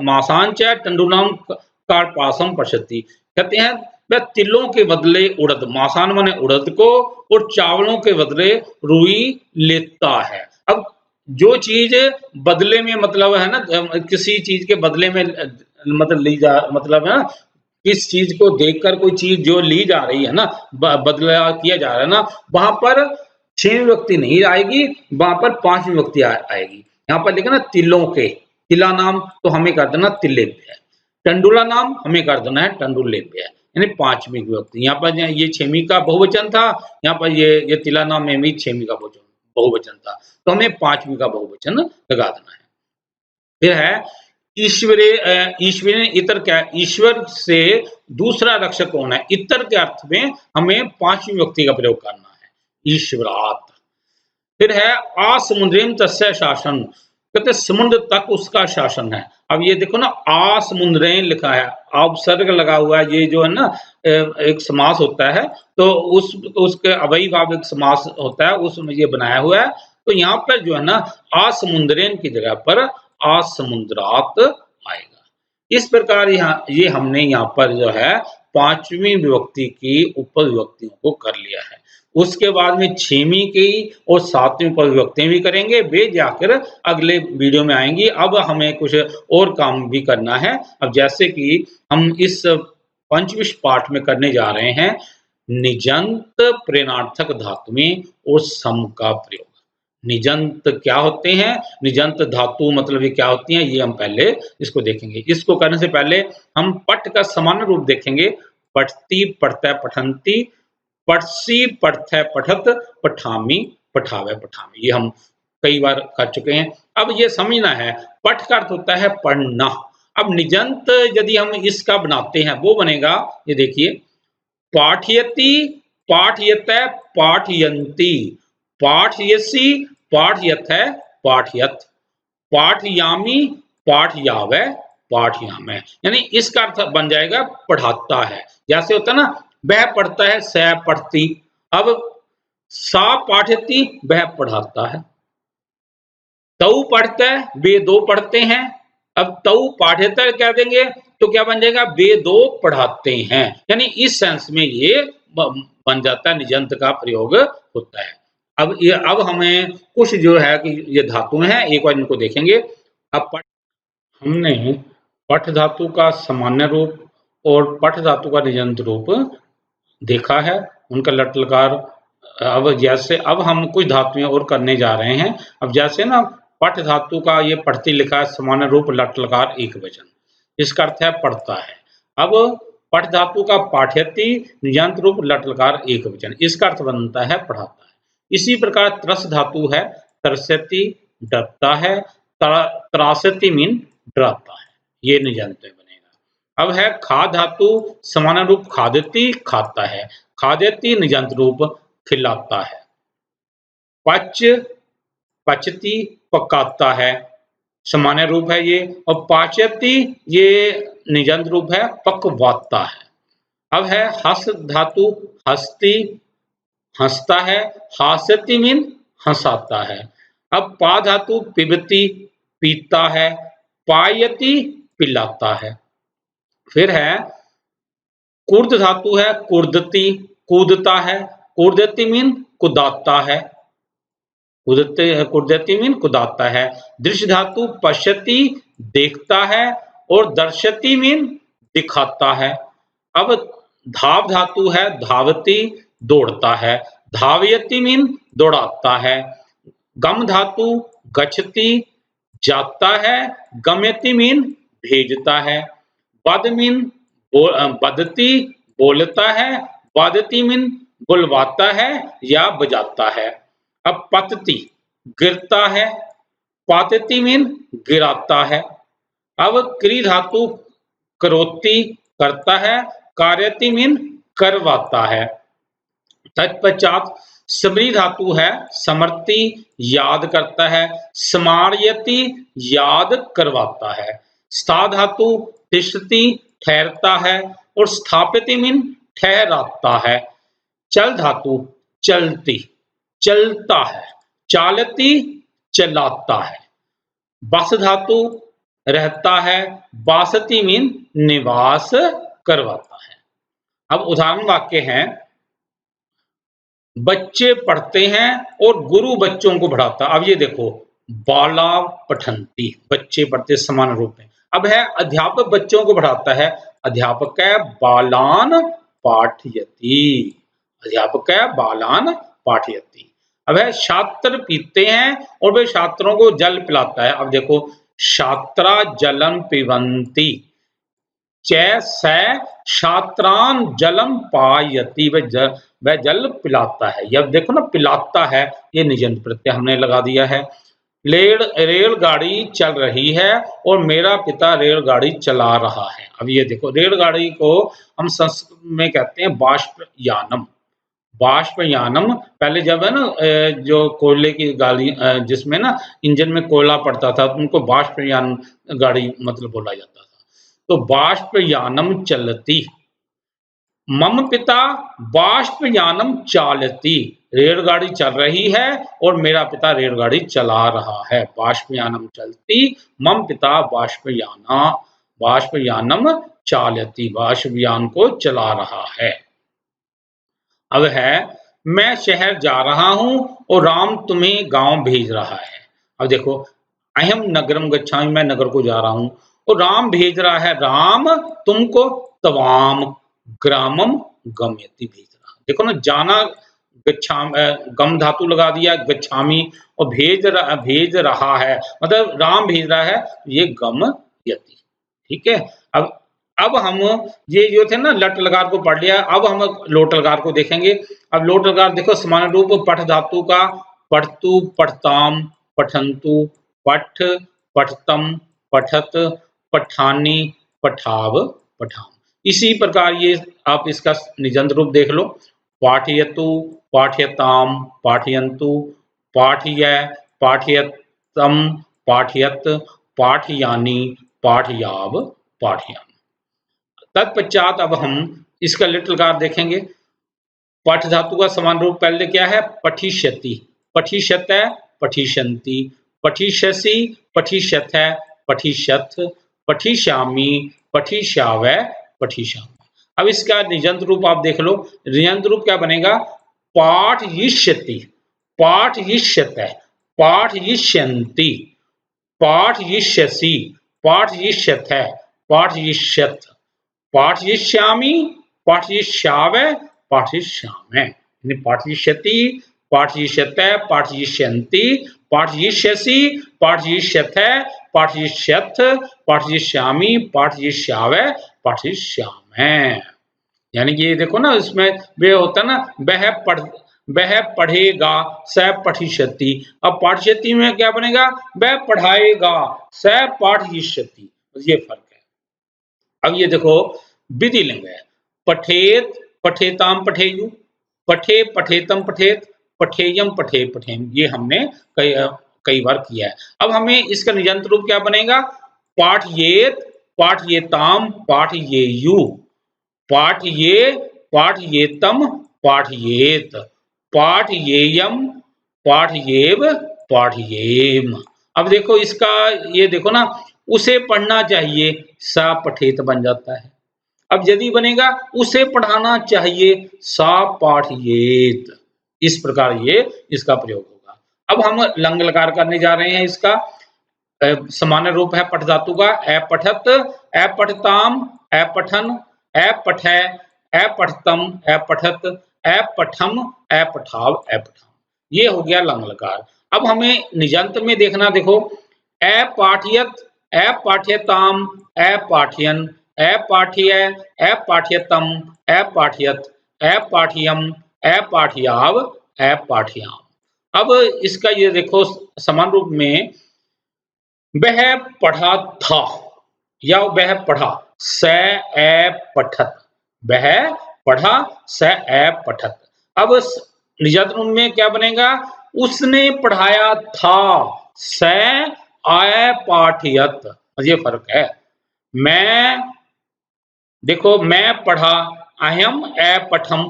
मासांच टंडुनाम कार्पासम पश्यति। कहते हैं वह तिलों के बदले उड़द, मासान माने उड़द को, और चावलों के बदले रुई लेता है। अब जो चीज बदले में मतलब है ना, किसी चीज के बदले में मतलब ली जा, मतलब है ना किस चीज को देखकर कोई चीज जो ली जा रही है ना, बदला किया जा रहा है ना, वहां पर छह विभक्ति नहीं आएगी, वहां पर पांचवी विभक्ति आएगी। यहाँ पर लिखा ना तिलों के, तिला नाम तो हमें कर देना तिल्लेभ्य, टंडुला नाम हमें कर देना है टंडुलेभ्य, यानी पांचवी विभक्ति। यहाँ पर ये छेमी का बहुवचन था, यहाँ पर ये तिला नाम में भी छेमी का बहुवचन था, तो हमें पांचवी का बहुवचन लगा देना है। फिर है ईश्वरे इतर क्या, ईश्वर से दूसरा रक्षक कौन है? इतर के अर्थ में हमें पांचवी विभक्ति का प्रयोग करना है, ईश्वरात। फिर है आसमुद्रीम तस्य शासन, कहते समुद्र तक उसका शासन है। अब ये देखो ना आसमुद्रेन लिखा है, उपसर्ग लगा हुआ है, ये जो है ना एक समास होता है, तो उसके अवयवाचक समास होता है, उसमें ये बनाया हुआ है। तो यहाँ पर जो है ना आसमुद्रेन की जगह पर आसमुद्रात आएगा। इस प्रकार यहाँ ये हमने यहाँ पर जो है पांचवी विभक्ति की उपपद विभक्तियों को कर लिया है। उसके बाद में छेवीं की और सातवीं उपपद विभक्तियां भी करेंगे, वे जाकर अगले वीडियो में आएंगी। अब हमें कुछ और काम भी करना है। अब जैसे कि हम इस पंचविश पाठ में करने जा रहे हैं निजंत प्रेरणार्थक धातुएं और सम का प्रयोग। निजंत क्या होते हैं, निजंत धातु मतलब ये क्या होती हैं, ये हम पहले इसको देखेंगे। इसको करने से पहले हम पठ का सामान्य रूप देखेंगे। पठती, पढ़ता, पठंती, पठसी, पठै, पठत, पठामी, पठावे, पठामी, ये हम कई बार कर चुके हैं। अब ये समझना है, पठ का अर्थ होता है पढ़ना, अब निजंत यदि हम इसका बनाते हैं वो बनेगा, ये देखिए, पाठयति, पाठयत, पाठयन्ति, पाठयसि, पाठयथ, पाठयत, पाठयामि, पाठयावै, पाठयामि। यानी इसका अर्थ बन जाएगा पढ़ाता है। जैसे होता है ना, वह पढ़ता है, सह पढ़ती। अब सा पाठयति, वह पढ़ाता है। तऊ पढ़ता है, वे दो पढ़ते हैं। अब तऊ पाठ्यता कह देंगे तो क्या बन जाएगा, वे दो पढ़ाते हैं। यानी इस सेंस में ये बन जाता है, निजंत का प्रयोग होता है। अब हमें कुछ जो है कि ये धातु हैं, एक बार इनको देखेंगे। अब हमने पठ धातु का सामान्य रूप और पठ धातु का निजंत रूप देखा है, उनका लट लकार। अब हम कुछ धातुएं और करने जा रहे हैं। अब जैसे ना, पठ धातु का ये पढ़ती लिखा है, सामान्य रूप लट लकार एक वचन, इसका अर्थ है पढ़ता है। अब पठ धातु का पाठयति निजंत रूप लट लकार एक वचन, इसका अर्थ बनता है पढ़ाता है। इसी प्रकार त्रस धातु है, तरसति डरता है, त्रासति मीन डराता है, ये निजंत में बनेगा। अब है खा धातु, सामान्य रूप खादति खाता है, खादति निजंत रूप खिलाता है। पच, पचती पकाता है, सामान्य रूप है ये। और पाचती ये निजंत रूप है, पकवाता है। अब है हस धातु, हस्ती हंसता है, हास्यति मीन हंसाता है। अब पा धातु पिबती पीता है, पायति पिलाता है। फिर है कुर्द धातु है, कुर्दती कूदता है, कुर्दती मीन कुदाता है, कुर्दती मीन कुदाता है। दृश्य धातु पश्यति देखता है, और दर्शति मीन दिखाता है। अब धाव धातु है, धावती दौड़ता है, धावयति मीन दौड़ाता है। गम धातु गच्छति जाता है, गम्यति मीन भेजता है। बद मीन बदती बोलता है, वादती मीन बुलवाता है या बजाता है। अब पतती गिरता है, पातती मीन गिराता है। अब क्री धातु करोती करता है, कार्यति मीन करवाता है। तत्पश्चात स्मृति धातु है, स्मृति याद करता है, स्मारयति याद करवाता है। स्था धातु तिष्ठति ठहरता है, और स्थापिति मीन ठहराता है। चल धातु चलती चलता है, चालती चलाता है। बस धातु रहता है, बासति मीन निवास करवाता है। अब उदाहरण वाक्य हैं, बच्चे पढ़ते हैं और गुरु बच्चों को पढ़ाता। अब ये देखो, बाला पठंती, बच्चे पढ़ते समान रूप में। अब है अध्यापक बच्चों को पढ़ाता है, अध्यापक है बालान पाठयति, अध्यापक है बालान पाठयति। अब है छात्र पीते हैं और वे छात्रों को जल पिलाता है। अब देखो, छात्रा जलम पिबंती, छात्रान जलम पायति, वह जल पिलाता है। यह देखो ना, पिलाता है, ये निजंत प्रत्यय हमने लगा दिया है। रेलगाड़ी चल रही है और मेरा पिता रेलगाड़ी चला रहा है। अब ये देखो, रेलगाड़ी को हम संस्कृत में कहते हैं बाष्पयानम। बाष्पयानम पहले जब है ना, जो कोयले की गाड़ी जिसमें ना इंजन में कोयला पड़ता था, उनको बाष्पयान गाड़ी मतलब बोला जाता था। तो बाष्पयानम चलती, मम पिता बाष्पयानम चालती, रेलगाड़ी चल रही है और मेरा पिता रेलगाड़ी चला रहा है। बाष्पयानम चलती, मम पिता बाष्पयानम चालती, बाष्पयान को चला रहा है। अब है, मैं शहर जा रहा हूं और राम तुम्हें गांव भेज रहा है। अब देखो, अहम नगरम गच्छामि, मैं नगर को जा रहा हूं, और राम भेज रहा है, राम तुमको तवाम ग्रामम गम्यति भेज रहा। देखो ना, जाना गच्छाम, गम धातु लगा दिया, गच्छामी, और भेज रहा है मतलब राम भेज रहा है, ये गम्यति। ठीक है। अब हम ये जो थे ना, लट लकार को पढ़ लिया। अब हम लोट लकार को देखेंगे। अब लोट लकार देखो, समान रूप पठ धातु का पठतु, पठताम, पठंतु, पठ, पठतम, पठत, पठानी, पठाव, पठाम। इसी प्रकार ये आप इसका निजंत रूप देख लो, पाठयतु, पाठयताम, पाठयन्तु, पाठय, पाठयतम, पाठयत, पाठयानि, पाठयाव, पाठयाम। तत्पश्चात अब हम इसका लिटिल कार देखेंगे। पठ धातु का समान रूप पहले क्या है? पठिष्यति, पठिष्यतः, पठिष्यन्ति, पठिष्यसि, पठिष्यथः, पठिष्यथ, पठिष्यामि, पठिष्यावः, पठिष्यामि। अब इसका निजंत रूप आप देख लो। निजंत रूप क्या बनेगा? पाठयिष्यति, पाठयिष्यतः, पाठयिष्यन्ति, पाठयिष्यसि, पाठयिष्यथः, पाठयिष्यथ, पाठयिष्यामि, पाठयिष्यावः, पाठयिष्यामः। यानी पाठयिष्यति, पाठयिष्यतः, पाठयिष्यन्ति, पाठयिष्यसि, पाठयिष्यथः, पाठयिष्यथ, पाठयिष्यामि, पाठयिष्यावः, पाठयिष्यामः। यानी कि ये देखो ना, इसमें वे होता ना, वह पढ़ेगा, स पठिष्यति। अब पाठिष्यति में क्या बनेगा? वह पढ़ाएगा, स पाठयिष्यति। ये फर्क है। अब ये देखो विधि लिंग है। पठेत, पठेताम, पठेयु, पठे, पठेतम, पठेत, पठेयम, पठे, पठेम। ये हमने कई बार किया है। अब हमें इसका निजंत रूप क्या बनेगा? पाठयेत, पाठयेताम, पाठयेयु, पाठये, पाठयेतम, पाठयेत, पाठयेयम, पाठयेव, पाठयेम। अब देखो इसका, ये देखो ना, उसे पढ़ना चाहिए, सा पठेत बन जाता है। अब यदि बनेगा उसे पढ़ाना चाहिए, सा पाठयेत। इस प्रकार ये इसका प्रयोग होगा। अब हम लंग लकार करने जा रहे हैं। इसका सामान्य रूप है पठ धातु का। अपठत, अपठताम, अपठन, अपठय, अपठतम, अपठत, अपठम, अपठाव, अपठाम। ये हो गया लंग लकार। अब हमें निजंत में देखना, देखो, अपाठयत, अपाठ्यताम, अपाठयन, अपाठ्य, अपाठ्यतम, अपाठयत, अपाठ्यम, अपाठयाव, अपाठयाम। अब इसका ये देखो समान रूप में, वह पढ़ा था या वह पढ़ा, स ए पठत, वह पढ़ा, स ए पठत। अब निजंत रूप में क्या बनेगा? उसने पढ़ाया था, स आय पाठयत। ये फर्क है। मैं, देखो, मैं पढ़ा, अहम अपठम,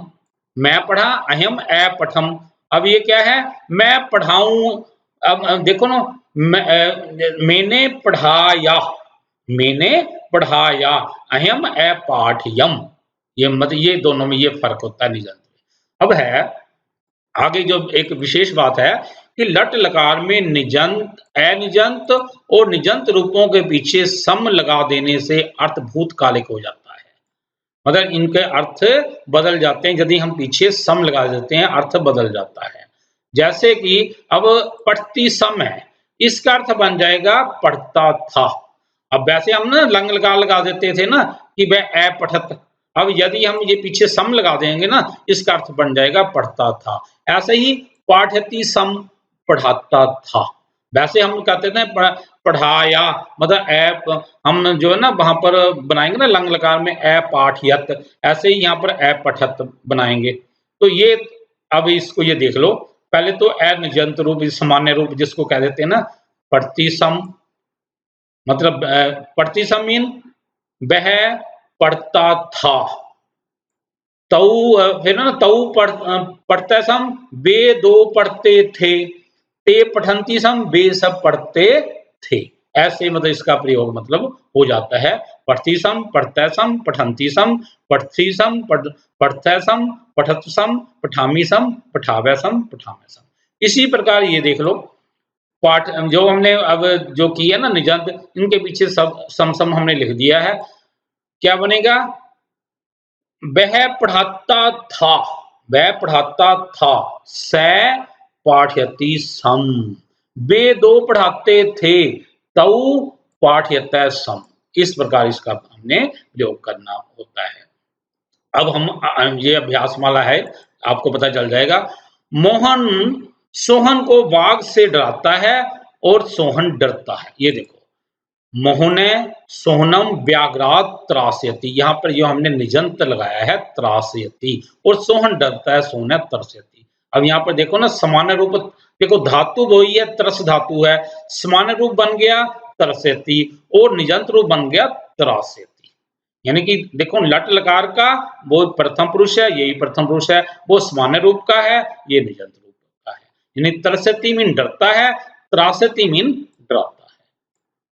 मैं पढ़ा, अहम अपठम। अब ये क्या है? मैं पढ़ाऊं। अब देखो ना, मैंने पढ़ाया, मैंने पढ़ाया, अहम अपाठ्यम। ये मतलब ये दोनों में ये फर्क होता है निजंत में। अब है आगे जो एक विशेष बात है कि लट लकार में निजंत, अनिजंत और निजंत रूपों के पीछे सम लगा देने से अर्थ भूतकालिक हो जाता है। मतलब इनके अर्थ बदल जाते हैं। यदि हम पीछे सम लगा देते हैं, अर्थ बदल जाता है। जैसे कि अब पढ़ती सम है, इसका अर्थ बन जाएगा पढ़ता था। अब वैसे हम ना लंग लगा देते थे ना कि वह अपठत। अब यदि हम ये पीछे सम लगा देंगे ना, इसका अर्थ बन जाएगा पढ़ता था। ऐसे ही पाठयति सम, पढ़ाता था। वैसे हम कहते थे पढ़ाया, मतलब ऐप हम जो है ना वहां पर बनाएंगे ना लंग लकार में अपाठयत, ऐसे ही यहाँ पर अपठत बनाएंगे। तो ये अब इसको ये देख लो। पहले तो अनिजंत रूप, सामान्य रूप जिसको कह देते हैं ना, पढ़ती सम, मतलब पढ़ती सम मीन वह पढ़ता था। तऊ, फिर ना तऊ पढ़ते सम वे दो पढ़ते थे, ते पठंती सम वे सब पढ़ते थे। ऐसे मतलब इसका प्रयोग मतलब हो जाता है। पढ़ती सम, पढ़ते सम, पठंती सम, पढ़ती सम, पढ़ते सम, पठत सम, पठामी सम, पठावे सम, पठामे सम। इसी प्रकार ये देख लो, पाठ जो हमने अब जो किया ना निजंत, इनके पीछे सब सम सम हमने लिख दिया है। क्या बनेगा? वह पढ़ाता था, वह पढ़ाता था, स पाठयति सम, वे दो पढ़ाते थे, तऊ पाठयत सम। इस प्रकार इसका हमने प्रयोग करना होता है। अब हम ये अभ्यास माला है, आपको पता चल जाएगा। मोहन सोहन को बाघ से डराता है और सोहन डरता है। ये देखो, मोहने सोहनम व्याघ्रात त्रासयति, यहाँ पर जो हमने निजंत लगाया है त्रासयति, और सोहन डरता है, सोहन है त्रसयति। अब यहाँ पर देखो ना सामान्य रूप, देखो धातु वही है, त्रस धातु है, सामान्य रूप बन गया त्रसयति और निजंत रूप बन गया त्रासयति। यानी कि देखो लट लकार का वो प्रथम पुरुष है, यही प्रथम पुरुष है, वो सामान्य रूप का है, ये निजंत रूप का है। यानी त्रसयति मीन डरता है, त्रासयति मीन डराता है।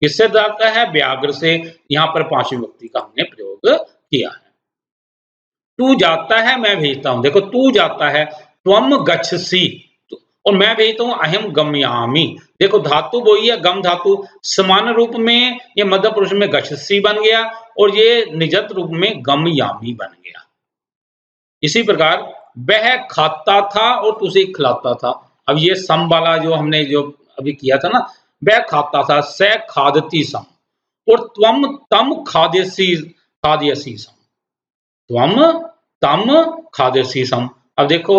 किससे डरता है? व्याघ्र से। यहाँ पर पांचवी विभक्ति का हमने प्रयोग किया है। तू जाता है, मैं भेजता हूं। देखो तू जाता है, त्वम गच्छसि, और मैं भेजता हूं अहम गम्यामि। देखो धातु वही है, गम धातु, समान रूप में ये मध्य पुरुष में गच्छसि बन गया और ये निजत रूप में गम्यामि बन गया। इसी प्रकार वह खाता था और तुझे खिलाता था। अब ये सम वाला जो हमने जो अभी किया था ना, वह खाता था, स खादती सम, और त्वम तम खाद्यसी खाद्यसी सम, त्वम तम खाद्यसी सम। अब देखो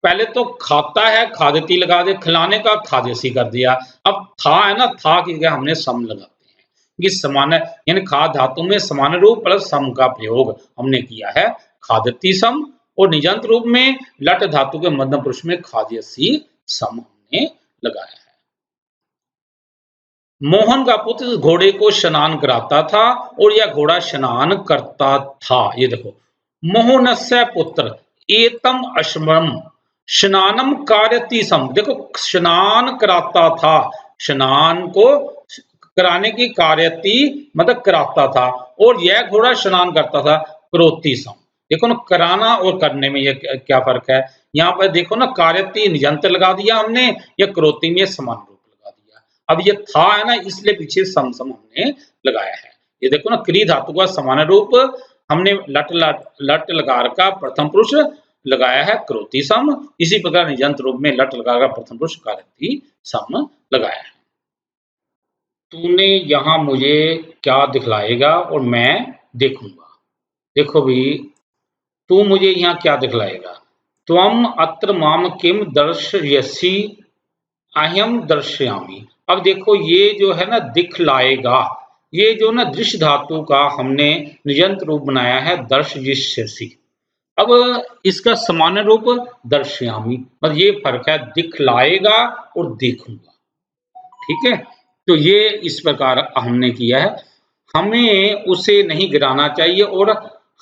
पहले तो खाता है खाद्यती लगा दे, खिलाने का खाद्यसी कर दिया। अब था है ना, था की जगह हमने सम लगाते हैं, ये समान यानी खाद धातु में समान रूप प्लस सम का प्रयोग हमने किया है, खादती सम, और निजंत रूप में लट धातु के मध्यम पुरुष में खाद्यसी सम हमने लगाया है। मोहन का पुत्र घोड़े को स्नान कराता था और यह घोड़ा स्नान करता था। ये देखो मोहनस्य पुत्र एतम अश्मम स्नानम कारयति सम। देखो स्नान कराता था, स्नान को कराने की कार्यति मतलब कराता था, और यह घोड़ा स्नान करता था करोति सम। देखो ना कराना और करने में ये क्या फर्क है। यहाँ पर देखो ना कार्यति निजंत लगा दिया हमने, या करोति में समान रूप लगा दिया। अब ये था है ना, इसलिए पीछे सम सम हमने लगाया है। ये देखो ना क्री धातु का समान रूप हमने लट लकार का प्रथम पुरुष लगाया है करोति सम, इसी प्रकार निजंत रूप में लट लकार का प्रथम पुरुष कार्यति सम लगाया है। तूने यहाँ मुझे क्या दिखलाएगा और मैं देखूंगा। देखो भी तू मुझे यहाँ क्या दिखलाएगा। त्वम अत्र माम किम दर्शयसि अहम दर्शयामि। अब देखो ये जो है ना दिखलाएगा, ये जो ना दृश्य धातु का हमने निजंत रूप बनाया है दर्शयसि। अब इसका सामान्य रूप दर्शयामि, मतलब ये फर्क है दिखलाएगा और देखूंगा। ठीक है, तो ये इस प्रकार हमने किया है। हमें उसे नहीं गिराना चाहिए और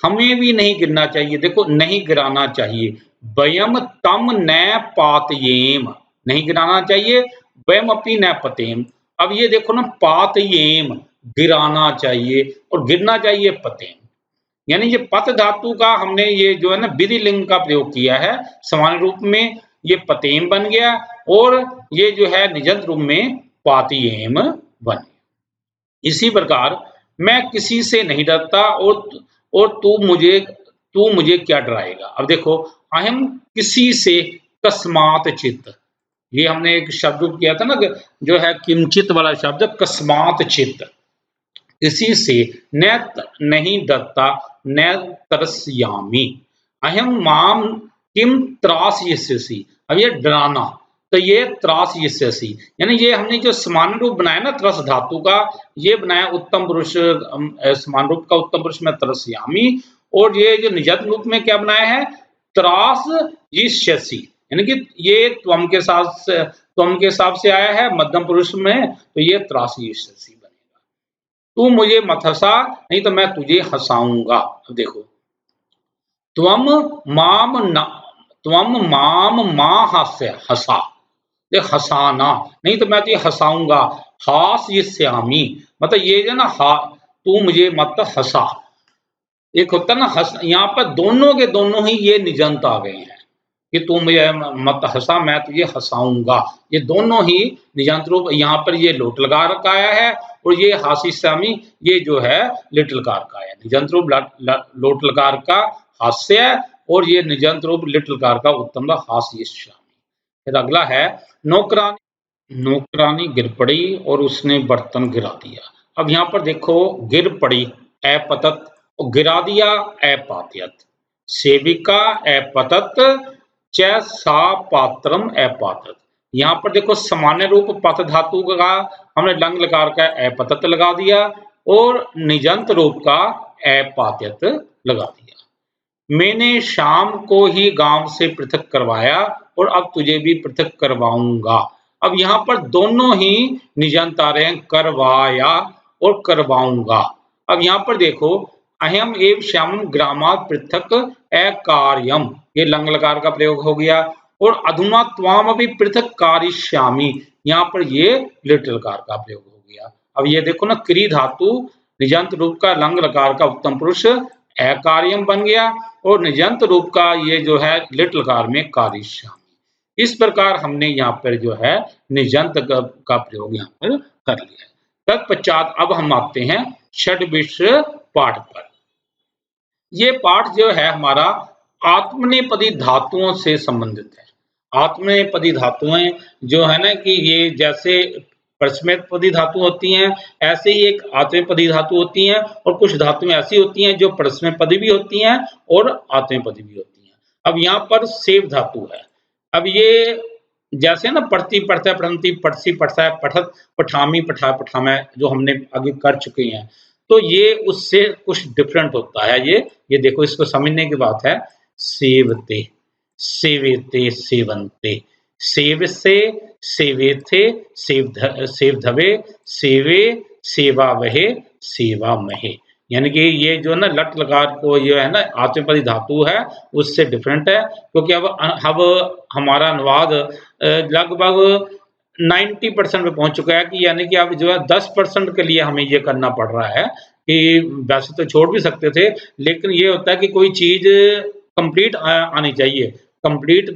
हमें भी नहीं गिरना चाहिए। देखो नहीं गिराना चाहिए, वयम तम न पातयेम, नहीं गिराना चाहिए, वयम अपि न पतेम। अब ये देखो ना पातयेम गिराना चाहिए और गिरना चाहिए पतेम, यानी ये पत धातु का हमने ये जो है ना विधि लिंग का प्रयोग किया है, समान रूप में ये पतेम बन गया और ये जो है निजंत रूप में पातियेम बने। इसी प्रकार मैं किसी से नहीं डरता और तू मुझे क्या डराएगा। अब देखो अहम किसी से कस्मात चित्त, ये हमने एक शब्द किया था ना जो है किंचित वाला शब्द, कस्मात चित्त, किसी से नहीं डरता, न तरस्यामि, अहम माम किम त्रासयसि। अब ये डराना, तो ये त्रासयसि, यानी ये हमने जो समान रूप बनाया ना त्रस धातु का, ये बनाया उत्तम पुरुष, समान रूप का उत्तम पुरुष में तरस्यामि, और ये जो निजत रूप में क्या बनाया है त्रासयिष्यसि, यानी कि ये त्वम के हिसाब से आया है मध्यम पुरुष में, तो ये त्रासयिष्यसि बनेगा। तू मुझे मत हंसा, नहीं तो मैं तुझे हंसाऊंगा। देखो त्वम माम मां हास्य हंसा, देख हंसाना, नहीं तो मैं तुझे हंसाऊंगा। हास्यस्यामि मतलब ये जो ना तू मुझे मत हंसा, एक होता ना हंस, यहाँ पर दोनों के दोनों ही ये निजंत आ गए हैं कि तू मुझे मत हंसा, मैं तुझे हंसाऊंगा। ये दोनों ही निजंत रूप, यहाँ पर ये लोट लगा रखा है और ये हास्यस्यामि ये जो है लिटिल कार का है। निजंत रूप लोट लकार का हास्य और ये निजंत रूप लिटिल कार का उत्तम हास्यस्यामि। फिर अगला है नौकरानी गिर पड़ी और उसने बर्तन गिरा दिया। अब यहाँ पर देखो गिर पड़ी अपतत और गिरा दिया अपातयत, सेविका अपतत च सा पात्रम अपातत। यहाँ पर देखो सामान्य रूप पथ धातु का हमने लंग लकार का अपतत लगा दिया और निजंत रूप का अपात्यत लगा दिया। मैंने शाम को ही गांव से पृथक करवाया और अब तुझे भी पृथक करवाऊंगा। अब यहाँ पर दोनों ही निजंत आ रहे हैं, करवाया और करवाऊंगा। अब यहाँ पर देखो अहम एवं श्यामम ग्रामात् पृथक अकार्यम, ये लंग लकार का प्रयोग हो गया। और अधुना त्वाम भी पृथक कारिष्यामि, यहाँ पर ये लिट लकार का प्रयोग हो गया। अब ये देखो ना, क्री धातु निजंत रूप का लंग लकार का उत्तम पुरुष अकार्यम बन गया और निजंत रूप का ये जो है लिट लकार में कारिष्यामि। इस प्रकार हमने यहाँ पर जो है निजंत का प्रयोग यहाँ पर कर लिया। तत्पश्चात अब हम आते हैं षड्विश्व पाठ पर। ये पाठ जो है हमारा आत्मनेपदी धातुओं से संबंधित है। आत्मनेपदी धातुएं जो है ना कि ये जैसे परस्मैपदी धातु होती हैं, ऐसे ही एक आत्मनेपदी धातु होती हैं और कुछ धातुएं ऐसी होती हैं जो परस्मैपदी भी होती हैं और आत्मनेपदी भी होती हैं। अब यहाँ पर सेव धातु है। अब ये जैसे ना पढ़ती पढ़ता पढ़ती पढ़सी पढ़ता है, पठत पठामी पठा पठामे जो हमने आगे कर चुके हैं, तो ये उससे कुछ डिफरेंट होता है। ये देखो, इसको समझने की बात है। सेवते, सेवेते, सेवंते, सेव से, सेवेथे, सेवधवे, सेवे, सेवा वहे, सेवा महे। यानी कि ये जो ना लट लकार को ये है ना आत्मनेपदी धातु है उससे डिफरेंट है, क्योंकि अब हमारा अनुवाद लगभग 90% पे पहुंच चुका है कि यानी कि अब जो है 10% के लिए हमें ये करना पड़ रहा है कि वैसे तो छोड़ भी सकते थे, लेकिन ये होता है कि कोई चीज कंप्लीट आनी चाहिए, कंप्लीट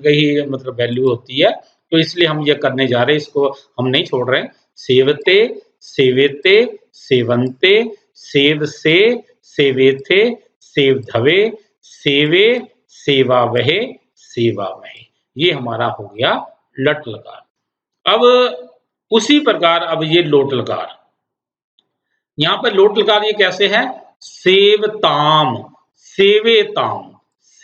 ही मतलब वैल्यू होती है, तो इसलिए हम ये करने जा रहे हैं, इसको हम नहीं छोड़ रहे हैं। सेवते, सेवेते, सेवंते, सेव से, सेवेथे, सेवधवे, सेवे, सेवा वहे, सेवा वहे, ये हमारा हो गया लट लकार। अब उसी प्रकार अब ये लोट लकार, यहाँ पर लोट लकार ये कैसे है? सेवताम, सेवेताम,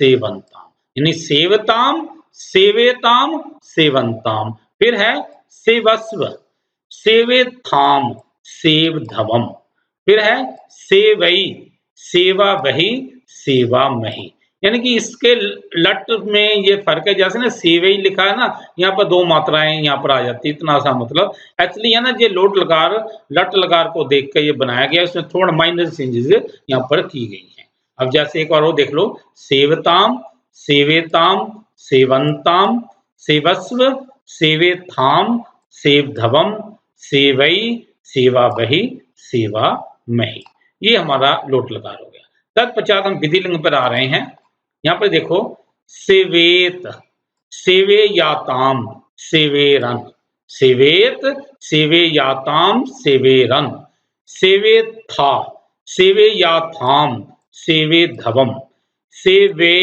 सेवंताम, यानी सेवताम, सेवेताम, सेवंताम। फिर है सेवस्व, सेवेथाम, सेवधवम। फिर है सेवई, सेवा वही, सेवा मही। यानी कि इसके लट में ये फर्क है। जैसे ना सेवई लिखा है ना, यहाँ पर दो मात्राएं यहाँ पर आ जाती है, इतना सा मतलब एक्चुअली है ना, ये लोट लकार लट लकार को देख कर ये बनाया गया, इसमें थोड़ा माइनर चेंजेस यहाँ पर की गई हैं। अब जैसे एक और वो देख लो, सेवताम, सेवेताम, सेवंताम, सेवस्व, सेवेथाम, सेवधवम, सेवई, सेवा वही, सेवा मही। ये हमारा लोट लकार हो गया। तत्पश्चात हम विधि लिंग पर आ रहे हैं। यहाँ पर देखो, सेवेत, सेवे याताम, सेवेरन, सेवेत, सेवे याताम, सेवेरन, सेवे था, सेवे याथाम, सेवे धवम, सेवे,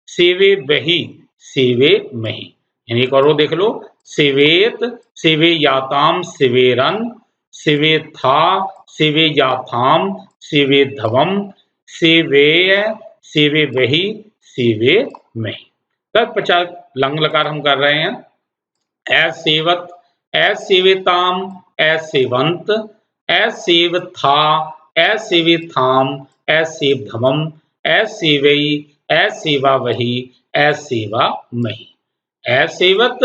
सेवे बही, सेवे मही। यानी एक और वो देख लो, सेवेत, सेवे याताम, सेवेरन, सेवे था, सेवे याथाम, सेवे धवम, सेवे, सेवे वही, सेवे मही। तत्पश्चात लंग लकार हम कर रहे हैं। असेवत, असेवेताम, असेवंत, असेवथा, असेवेथाम, असेवधवम, असेवई, असेवा वही, असेवा मही। असेवत,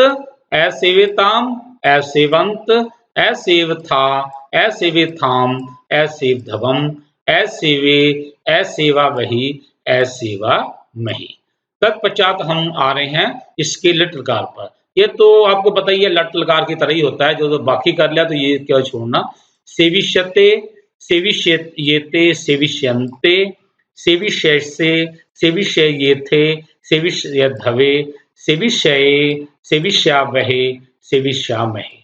असेवेताम, असेवंत, असेवथा, असेवेथाम, असेवधवम, असेवे, असेवा वही, असेवा मही। तत्पश्चात हम आ रहे हैं इसके लिट लकार पर। ये तो आपको पता ही है, लट लकार की तरह ही होता है, जो बाकी कर लिया तो ये क्या छोड़ना। सेविष्यते, सेविष्येते, सेविष्यन्ते, सेविष्यसे, सेविष्येथे, सेविष्यधवे, सेविष्यये, सेविष्यावहे, सेविष्यामहे।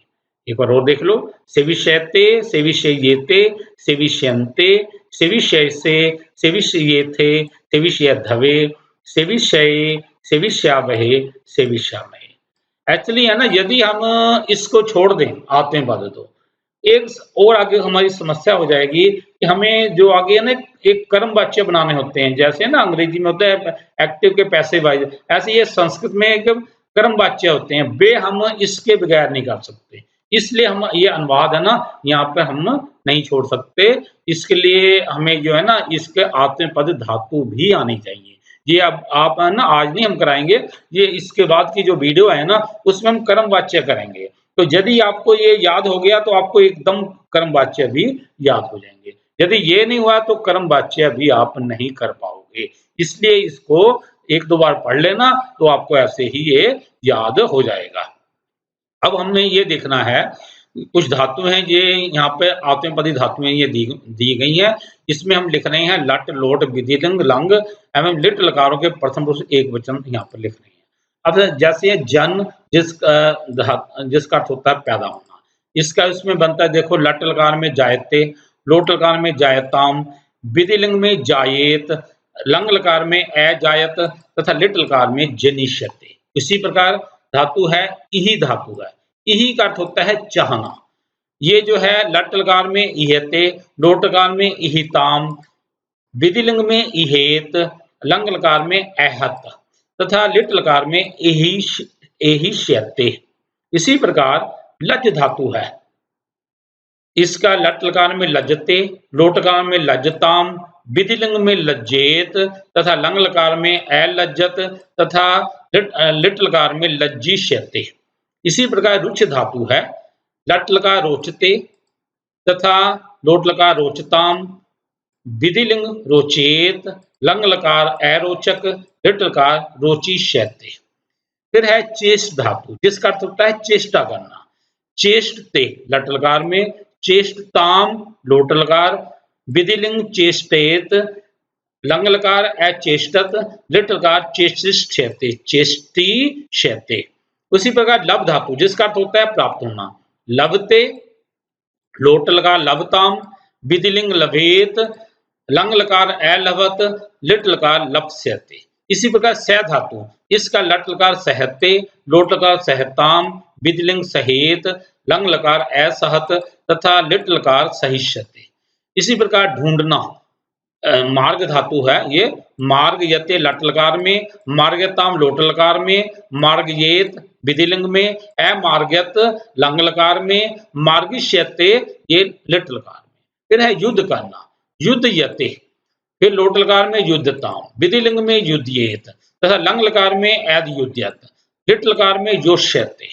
एक बार और देख लो, सेविष्यते, सेविष्येते, सेविष्यन्ते, सेविष्यसे, सेविष्येथे, सेविष्यधवे, सेविष्यये, सेविष्यावहे, सेविष्यामहे। एक्चुअली है ना, यदि हम इसको छोड़ दें आत्मनेपद, तो एक और आगे हमारी समस्या हो जाएगी कि हमें जो आगे ना एक कर्म वाच्य बनाने होते हैं, जैसे ना अंग्रेजी में होता है एक्टिव के पैसिव वाइज, ऐसे ये संस्कृत में एक कर्मवाच्य होते हैं, वे हम इसके बगैर नहीं कर सकते। इसलिए हम ये अनुवाद है ना, यहाँ पे हम नहीं छोड़ सकते। इसके लिए हमें जो है ना, इसके आत्मपद धातु भी आनी चाहिए। ये अब आप है ना, आज नहीं हम कराएंगे, ये इसके बाद की जो वीडियो है ना, उसमें हम कर्मवाच्य करेंगे। तो यदि आपको ये याद हो गया तो आपको एकदम कर्मवाच्य भी याद हो जाएंगे। यदि ये नहीं हुआ तो कर्मवाच्य भी आप नहीं कर पाओगे। इसलिए इसको एक दो बार पढ़ लेना, तो आपको ऐसे ही ये याद हो जाएगा। अब हमने ये देखना है, कुछ धातु हैं ये यहाँ पे आत्मनेपदी धातुएं ये दी गई हैं। इसमें हम लिख रहे हैं लट, लोट, विधिलिंग, लंग एवं लिट लकारों के प्रथम पुरुष एक वचन यहाँ पर लिख रहे हैं। अब जैसे जन, जिसका अर्थ होता है पैदा होना, इसका इसमें बनता है, देखो लट लकार में जायते, लोट लकार में जायताम, विधिलिंग में जायेत, लंग लकार में अजायत तथा लिट लकार में जनिष्यते। इसी प्रकार धातु है इही धातु है। इही का अर्थ होता है चाहना। ये जो है लट लकार में इहेते, लोट लकार में इहिताम, विधिलिंग में इहेत, लंग लकार में अहत तथा लिट लकार में एहिष्यते। इसी प्रकार लज धातु है, इसका लट लकार में लजते, लोट लकार में लजताम, विधिलिंग में लज्जेत तथा लंग लकार में अलज्जत तथा लिट लकार में लज्जिष्यते। इसी प्रकार रुच धातु है, लट लकार रोचते तथा लोट लकार रोचताम, विधिलिंग रोचेत, लंग लकार अरोचक, लिट लकार रोचिष्यते। फिर है चेष्ट धातु, जिसका अर्थ होता है चेष्टा करना। चेष्टते लट लकार में, चेष्टताम लोट लकार, विधिलिंग चेष्टेत, लंग लकार अचेष्टत, लिट लकार चेष्टिष्यते, चेष्टिष्यते। उसी प्रकार लव धातु, जिसका अर्थ होता है प्राप्त होना। लवते लोट लकार लवताम, विधिलिंग लभेत, लंग लकार अलभत, लिट लकार लप्स्यते। इसी प्रकार सह धातु, इसका लट लकार सहते, लोट लकार सहताम, विधिलिंग सहेत, लंग लकार असहत तथा लिट लकार सहिष्यते। इसी प्रकार ढूंढना, मार्ग धातु है ये, मार्ग यते लट लकार में, मार्गताम लोट लकार में, मार्गयेत विधिलिंग में, अमार्गयत लंग लकार में, मार्गिष्यते ये लिट लकार में। फिर है युद्ध करना, युद्ध यते, फिर लोट लकार में युद्धताम, विधिलिंग में युद्धयेत तथा लंग लकार में ऐद युद्धयत, लिट लकार में योष्यते।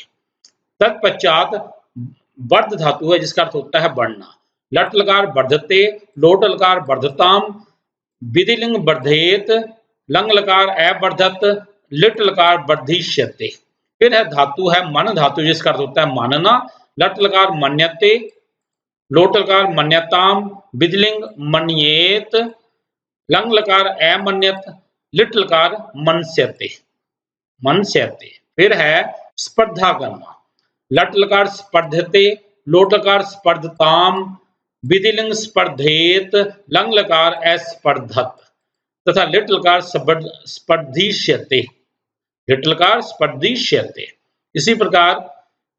तत्पश्चात वर्ध धातु है, जिसका अर्थ होता है बढ़ना। लट लकार वर्धते, लोट लकार वर्धताम, विधिलिंग वर्धेत, लंग लकार अवर्धत, लिट लकार वर्धिष्यते। फिर है धातु है मन धातु, जिसका अर्थ होता है मानना। लट लकार मन्यते, लोट लकार मन्यताम, विधिलिंग मन्येत, लंग लकार अमन्यत, लिट लकार मनस्यते, मनस्यते। फिर है स्पर्धा करना, लट लकार स्पर्धते, लोट लकार स्पर्धताम, विधिलिंग स्पर्धेत, लंग लकार अस्पर्धत तथा लिट लकार स्पर्धिष्यते, लिट लकार स्पर्धिष्यते। इसी प्रकार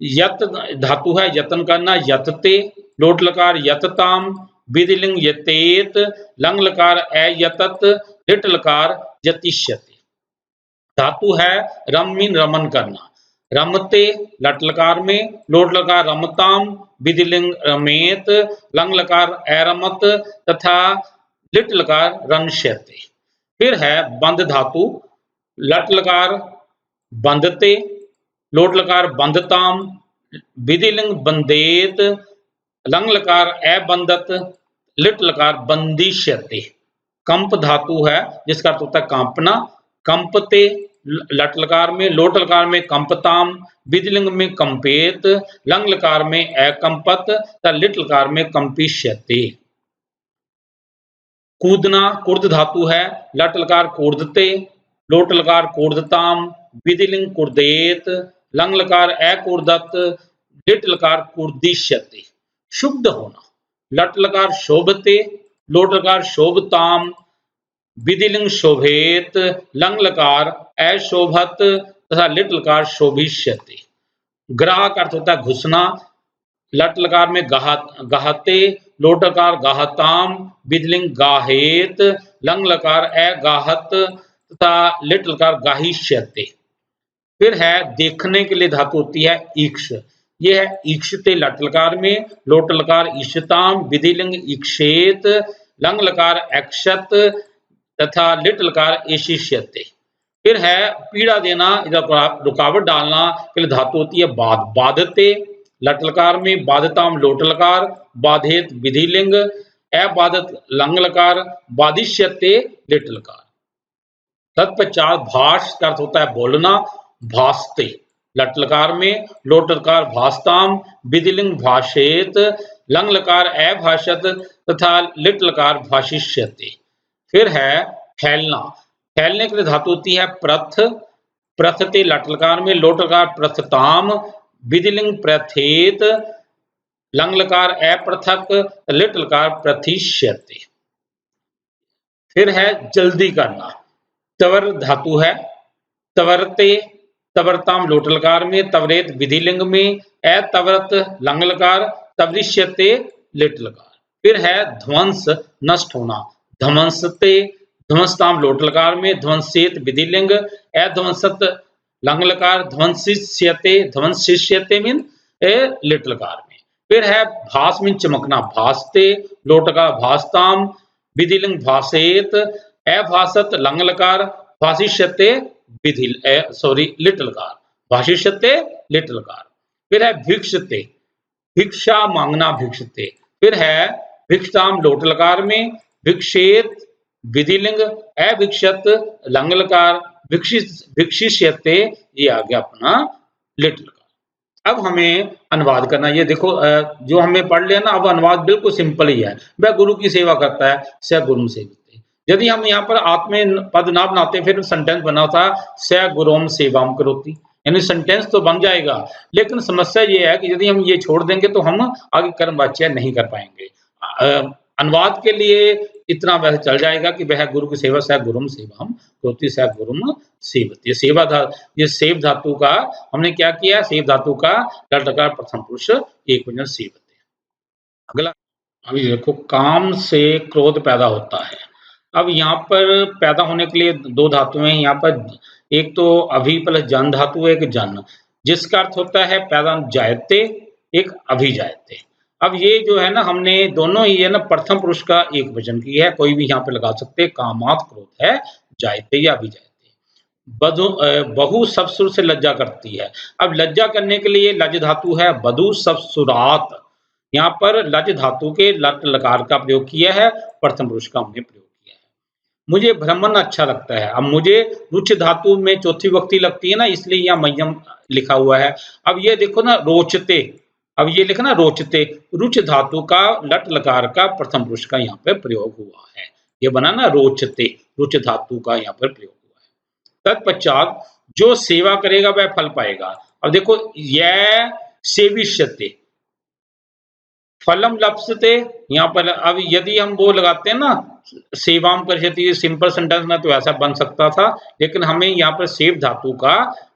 यत धातु है यत्न करना, यतते, लोट लकार यतताम, विधिलिंग यतेत, लंग लकार अयतत, लिट लकार यतिष्यते। धातु है रम मीन रमन करना, रमते लट लकार में, लोट लकार रमताम, विधिलिंग रमेत, लंग लकार अरमत तथा लिट लकार रंष्यते। फिर है बंध धातु, लट लकार बंधते, लोट लकार बंधताम, विधिलिंग बंदेत, लंग लकार अबंधत, लिट लकार बंदिष्यते। कंप धातु है, जिसका अर्थ होता है कांपना। कंपते लट लकार में, लोट लकार में कंपताम, विधिलिंग में कंपेत, लंग लकार में अकंपत तथा लिट लकार में कंपिष्यते। कूदना कुर्द धातु है, लट लकार कूर्दते, लोट लकार कूर्दताम, विधिलिंग कुर्देत, लंग लकार अकूर्दत, लिट लकार कुर्दिष्यते। शुद्ध होना, लट लकार शोभते, लोट लकार शोभताम, विधिलिंग शोभेत, लंग लकार अशोभत तथा लिट लकार शोभिष्यते। ग्राह का अर्थ होता है घुसना, लट लकार में गाहते, लोट लकार गाहताम, विधिलिंग गाहेत, लंग लकार अगाहत तथा लिट लकार गाहिष्यते। फिर है देखने के लिए धातु होती है ईक्ष, ये है ईक्षते लट लकार में, लोट लकार ईक्षताम, विधिलिंग ईक्षेत, लंग लकार अक्षत तथा लिट लकार एशिष्यते। फिर है पीड़ा देना, रुकावट डालना के लिए धातु होती है बाध, बाधते लट लकार में, बाधताम लोट लकार, बाधेत विधिलिंग, अबाधत लंग लकार, बाधिष्यते लिट लकार। तत्पश्चात भाष का अर्थ होता है बोलना, भासते लट लकार में, लोट लकार भासताम, विधिलिंग भाषेत, लंग लकार अभाषत तथा लिट लकार भाषिष्यते। फिर है फैलना, फैलने के लिए धातु होती है प्रथ, प्रथते लट लकार में, लोट लकार प्रथताम, विधिलिंग प्रथेत, लंग लकार अप्रथक, लिट लकार प्रथिष्यते। फिर है जल्दी करना, तवर धातु है, तवरते तवरताम लोट लकार में, तवरेत विधिलिंग में, अतवरत लंग लकार, तवरिष्यते लिट लकार। फिर है ध्वंस नष्ट होना, ध्वंसते ध्वंसताम लोट लकार में, ध्वंसेत विधिलिंग, अध्वंसत लंग लकार, ध्वंसिष्यते ध्वंसिष्यते मीन लिट लकार में। फिर है भास मीन चमकना, भासते लोट लकार भासताम, विधिलिंग भासेत, अभासत लंग लकार, भाषिष्यते विधि लिट लकार, भाषिष्यते लिट लकार। फिर है भिक्षते, भिक्षा मांगना भिक्षते। फिर है भिक्षताम लोट लकार में, भिक्षेत विधिलिंग, अभिक्षत लंग लकार, भिक्षिष्यते ये आ गया अपना लिट लकार। अब हमें अनुवाद करना, ये देखो जो हमें पढ़ लिया ना, अब अनुवाद बिल्कुल सिंपल ही है। वह गुरु की सेवा करता है, स गुरुम सेवते। यदि हम यहाँ पर आत्मे पद ना बनाते फिर सेंटेंस बना था स गुरुम सेवाम करोति, यानी सेंटेंस तो बन जाएगा, लेकिन समस्या ये है कि यदि हम ये छोड़ देंगे तो हम आगे कर्मवाच्य नहीं कर पाएंगे। अनुवाद के लिए इतना वह चल जाएगा कि वह गुरु की सेवा स गुरुम सेवाम करोति, स गुरुम सेवते। सेवा ये सेव धातु का हमने क्या किया, सेव धातु का लट लकार प्रथम पुरुष एकवचन सेवते। अगला अभी देखो, काम से क्रोध पैदा होता है। अब यहाँ पर पैदा होने के लिए दो धातुएं हैं यहाँ पर, एक तो अभि प्लस जन धातु, एक जन, जिसका अर्थ होता है पैदा जायते, एक अभिजायते। अब ये जो है ना, हमने दोनों ही है ना प्रथम पुरुष का एक वचन की है, कोई भी यहाँ पे लगा सकते हैं, कामात क्रोध है, जायते या अभिजायते। बहु सब सुर से लज्जा करती है। अब लज्जा करने के लिए लज धातु है बधु सब सुरात, यहाँ पर लज धातु के लट लकार का प्रयोग किया है, प्रथम पुरुष का हमने प्रयोग किया है। मुझे भ्रमण अच्छा लगता है, अब मुझे रुच धातु में चौथी विभक्ति लगती है ना, इसलिए यहाँ मय्यम लिखा हुआ है। अब ये देखो ना रोचते, अब ये लिखा ना रोचते, रुच धातु का लट लकार का प्रथम पुरुष का यहाँ पे प्रयोग हुआ है, ये बना ना रोचते, रुच धातु का यहाँ पर प्रयोग हुआ है। तत्पश्चात जो सेवा करेगा वह फल पाएगा। अब देखो यह सेविष्यते, फलम लप्स्यते, यहाँ पर अब यदि हम वो लगाते हैं ना सेवाम करिष्यति, सिंपल सेंटेंस में तो ऐसा बन सकता था, लेकिन हमें यहाँ पर सेव धातु का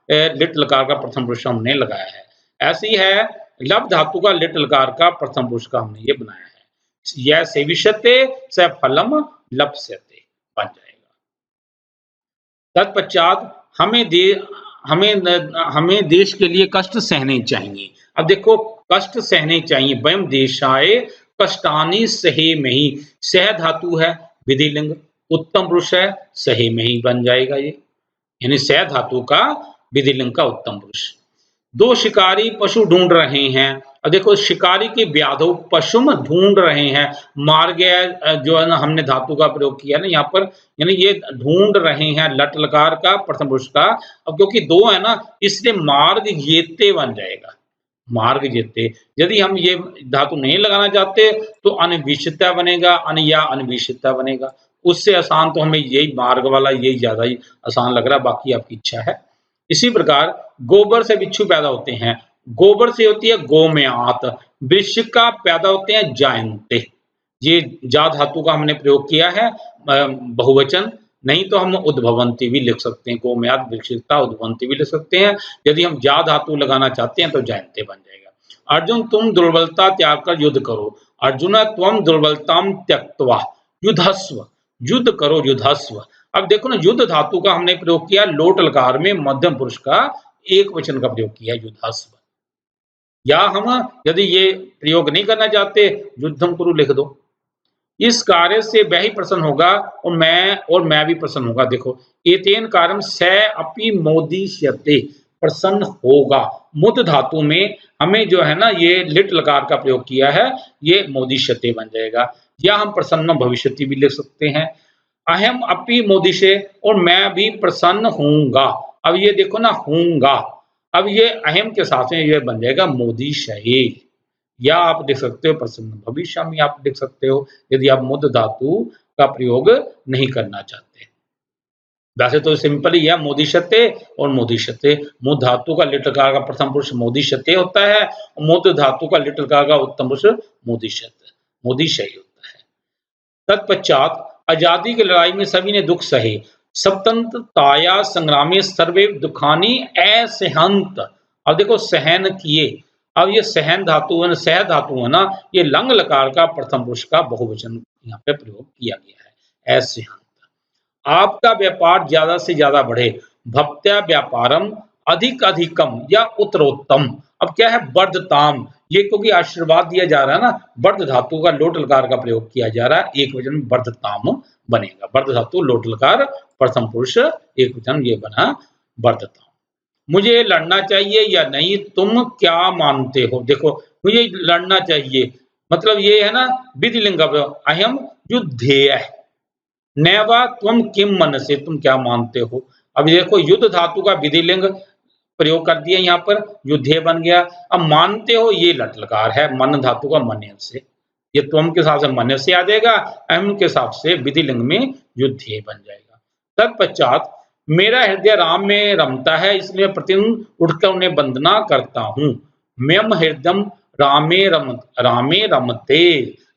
लिट लकार का प्रथम पुरुष हमने लगाया है। ऐसी है लब धातु का लिट लकार का प्रथम पुरुष का हमने ये बनाया है, यह सेविष्यते स फलम लप्स्यते बन जाएगा। तत्पश्चात हमें देश के लिए कष्ट सहने चाहिए। अब देखो कष्ट सहने चाहिए, वयम देशाय कष्टानि सहे में ही, सह धातु है विधिलिंग, उत्तम पुरुष है, सहे में ही बन जाएगा ये, यानी सह धातु का विधिलिंग का उत्तम पुरुष। दो शिकारी पशु ढूंढ रहे हैं, अब देखो शिकारी की व्याधो पशुम ढूंढ रहे हैं, मार गया जो है ना हमने धातु का प्रयोग किया ना यहाँ पर, यानी ये ढूंढ रहे हैं लट लकार का प्रथम पुरुष का। अब क्योंकि दो है ना इसलिए मार्ग जेते बन जाएगा, मार्ग जेते। यदि हम ये धातु नहीं लगाना चाहते तो अनविषिता बनेगा, अन या अनविषिता बनेगा, उससे आसान तो हमें यही मार्ग वाला यही ज्यादा ही आसान लग रहा, बाकी आपकी इच्छा है। इसी प्रकार गोबर से बिच्छू पैदा होते हैं, गोबर से होती है गोमयात, वृश्चिका पैदा होते हैं जायन्ते, ये जा धातु का हमने प्रयोग किया है बहुवचन, नहीं तो हम उद्भवंती भी लिख सकते हैं, गोमयात वृश्चिका उद्भवंती भी लिख सकते हैं। यदि हम जा धातु लगाना चाहते हैं तो जायन्ते बन जाएगा। अर्जुन तुम दुर्बलता त्याग कर युद्ध करो, अर्जुन त्वम दुर्बलताम त्यक्त्वा युद्धस्व, युद्ध करो युद्धस्व। अब देखो ना युद्ध धातु का हमने प्रयोग किया लोट लकार में मध्यम पुरुष का एक वचन का प्रयोग किया है युधास्व। या हम यदि ये प्रयोग नहीं करना चाहते, युद्धम कुरु लिख दो। इस कार्य से वह ही प्रसन्न होगा और मैं भी प्रसन्न होगा। देखो, एतेन कार्यम स अपि मोदिष्यते, प्रसन्न होगा। मुद धातु में हमें जो है ना ये लिट लकार का प्रयोग किया है, ये मोदिष्यते बन जाएगा। या हम प्रसन्न भविष्यति भी लिख सकते हैं। अहम अपि मोदिशे, और मैं भी प्रसन्न होऊंगा। अब ये देखो ना, होऊंगा, अब ये अहम के साथ में ये बन जाएगा मोदिशये। या आप देख सकते हो प्रसन्न भविष्य में आप देख सकते हो, यदि आप मुद धातु का प्रयोग नहीं करना चाहते। वैसे तो सिंपल ही है, मोदिशते और मोदिशते। मुद धातु का लिट लकार का प्रथम पुरुष मोदिशते होता है, और मुद धातु का लिट लकार का उत्तम पुरुष मोदिशय होता है। तत्पश्चात आजादी की लड़ाई में सभी ने दुख सहे, स्वतंत्रताया संग्रामे सर्वे दुखानी असहंत। अब देखो, सहन किए। अब ये सहन धातु है, सह धातु है ना, ये लंग लकार का प्रथम पुरुष का बहुवचन यहाँ पे प्रयोग किया गया है, असहंत। आपका व्यापार ज्यादा से ज्यादा बढ़े, भक्त्या व्यापारम अधिक अधिकम या उत्तरोत्तम। अब क्या है, वर्धताम, ये क्योंकि आशीर्वाद दिया जा रहा है ना, वर्ध धातु का लोट लकार का प्रयोग किया जा रहा है, एक वचन में वर्धताम बनेगा। वर्ध धातु लोट लकार प्रथम पुरुष एक वचन, ये बना वर्धताम। मुझे लड़ना चाहिए या नहीं, तुम क्या मानते हो। देखो, मुझे लड़ना चाहिए मतलब ये है ना विधिलिंग का प्रयोग, अहम युद्धेय, नैवा त्वम किम मनसे, तुम क्या मानते हो। अब देखो, युद्ध धातु का विधिलिंग प्रयोग कर दिया यहाँ पर, युद्धे बन गया। अब मानते हो, ये लट लकार है, मन धातु का मन से, ये त्वम के हिसाब से मन से आ जाएगा, अहम के हिसाब से विधिलिंग में युद्धे बन जाएगा। तत्पश्चात मेरा हृदय राम में रमता है, इसलिए प्रतिदिन उठकर उन्हें वंदना करता हूँ। मम हृदय रामे रमते,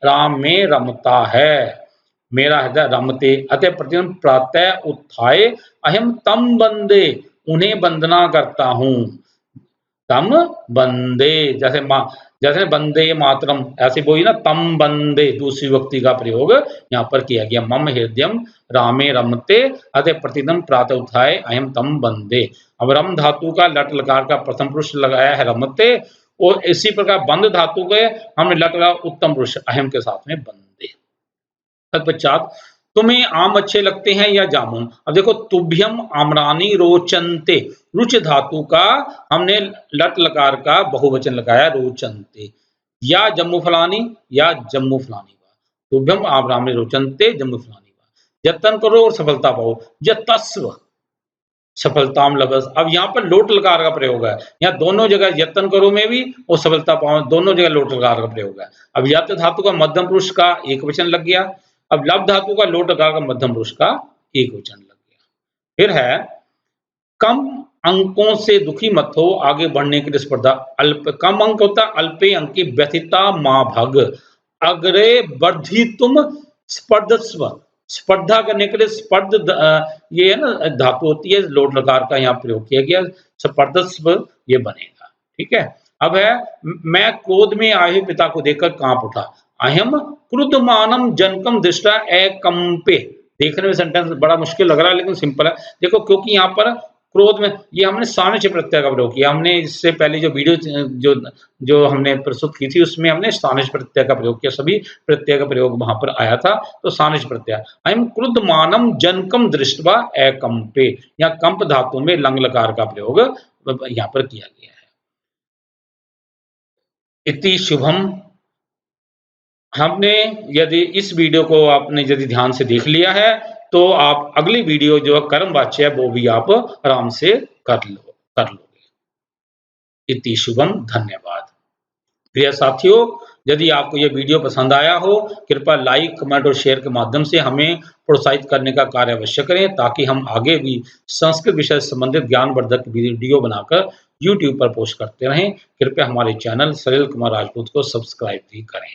राम में रमता है, मेरा हृदय रमते। अतः प्रतिदिन प्रातः उत्थाय अहम तम वंदे, उन्हें वंदना करता हूँ। तम वंदे, जैसे वंदे मातरम, ऐसे बोली ना, तम वंदे दूसरी व्यक्ति का प्रयोग यहाँ पर किया गया। मम हृदयम रामे रमते, अतः प्रतिदिन प्रातः उत्थाय अहम तम वंदे। अब रम धातु का लट लकार का प्रथम पुरुष लगाया है रमते, और इसी प्रकार बंद धातु के हमने लट लगा उत्तम पुरुष अहम के साथ में वंदे। तत्पश्चात तुम्हें आम अच्छे लगते हैं या जामुन। अब देखो, तुभ्यम आम्रानी रोचन्ते, रुच धातु का हमने लट लकार का बहुवचन लगाया रोचन्ते। या जम्मू फलानी या जम्मू फलानी वा, तुभ्यम आम्रानी रोचन्ते जम्मू फलानी वा। यत्न करो और सफलता पाओ, यतस्व सफलताम लभस। अब यहाँ पर लोट लकार का प्रयोग है, यहाँ दोनों जगह यत्न करो में भी और सफलता पाओ दोनों जगह लोट लकार का प्रयोग है। अब यत धातु का मध्यम पुरुष का एक वचन लग गया, अब लब धातु का लोट लकार का मध्यम पुरुष का एक वचन लग गया। फिर है कम अंकों से दुखी मत हो, आगे बढ़ने के लिए स्पर्धा। अल्प कम अंक होता है, अल्पे अंकी व्यथिता माँ भग, अग्रे वर्धी तुम स्पर्धस्व। स्पर्धा करने के लिए स्पर्ध ये है ना धातु होती है, लोट लकार का यहाँ प्रयोग किया गया, स्पर्धस्व ये बनेगा। ठीक है। अब है मैं क्रोध में आए पिता को देखकर कांप उठा, अहम क्रुद्धमानम जनकम दृष्टा एकंपे। देखने में सेंटेंस बड़ा मुश्किल लग रहा है लेकिन सिंपल है। देखो, क्योंकि यहाँ पर क्रोध में ये हमने सानिध्य प्रत्यय का प्रयोग किया। हमने इससे पहले जो वीडियो जो हमने प्रस्तुत की थी उसमें हमने सानिध्य प्रत्यय का प्रयोग किया, सभी प्रत्यय का प्रयोग वहां पर आया था। तो सानिध्य प्रत्यय, अयम क्रुद्धमानम जनकम दृष्टवा एकंपे, यहाँ कंप धातु में लंग लकार का प्रयोग यहाँ पर किया गया है। इति शुभम। हमने यदि इस वीडियो को आपने यदि ध्यान से देख लिया है तो आप अगली वीडियो जो कर्म वाच्य है वो भी आप आराम से कर लोगे। इति शुभम। धन्यवाद। प्रिय साथियों, यदि आपको यह वीडियो पसंद आया हो, कृपया लाइक, कमेंट और शेयर के माध्यम से हमें प्रोत्साहित करने का कार्य अवश्य करें, ताकि हम आगे भी संस्कृत विषय से संबंधित ज्ञानवर्धक वीडियो बनाकर YouTube पर पोस्ट करते रहें। कृपया हमारे चैनल सलिल कुमार राजपूत को सब्सक्राइब भी करें।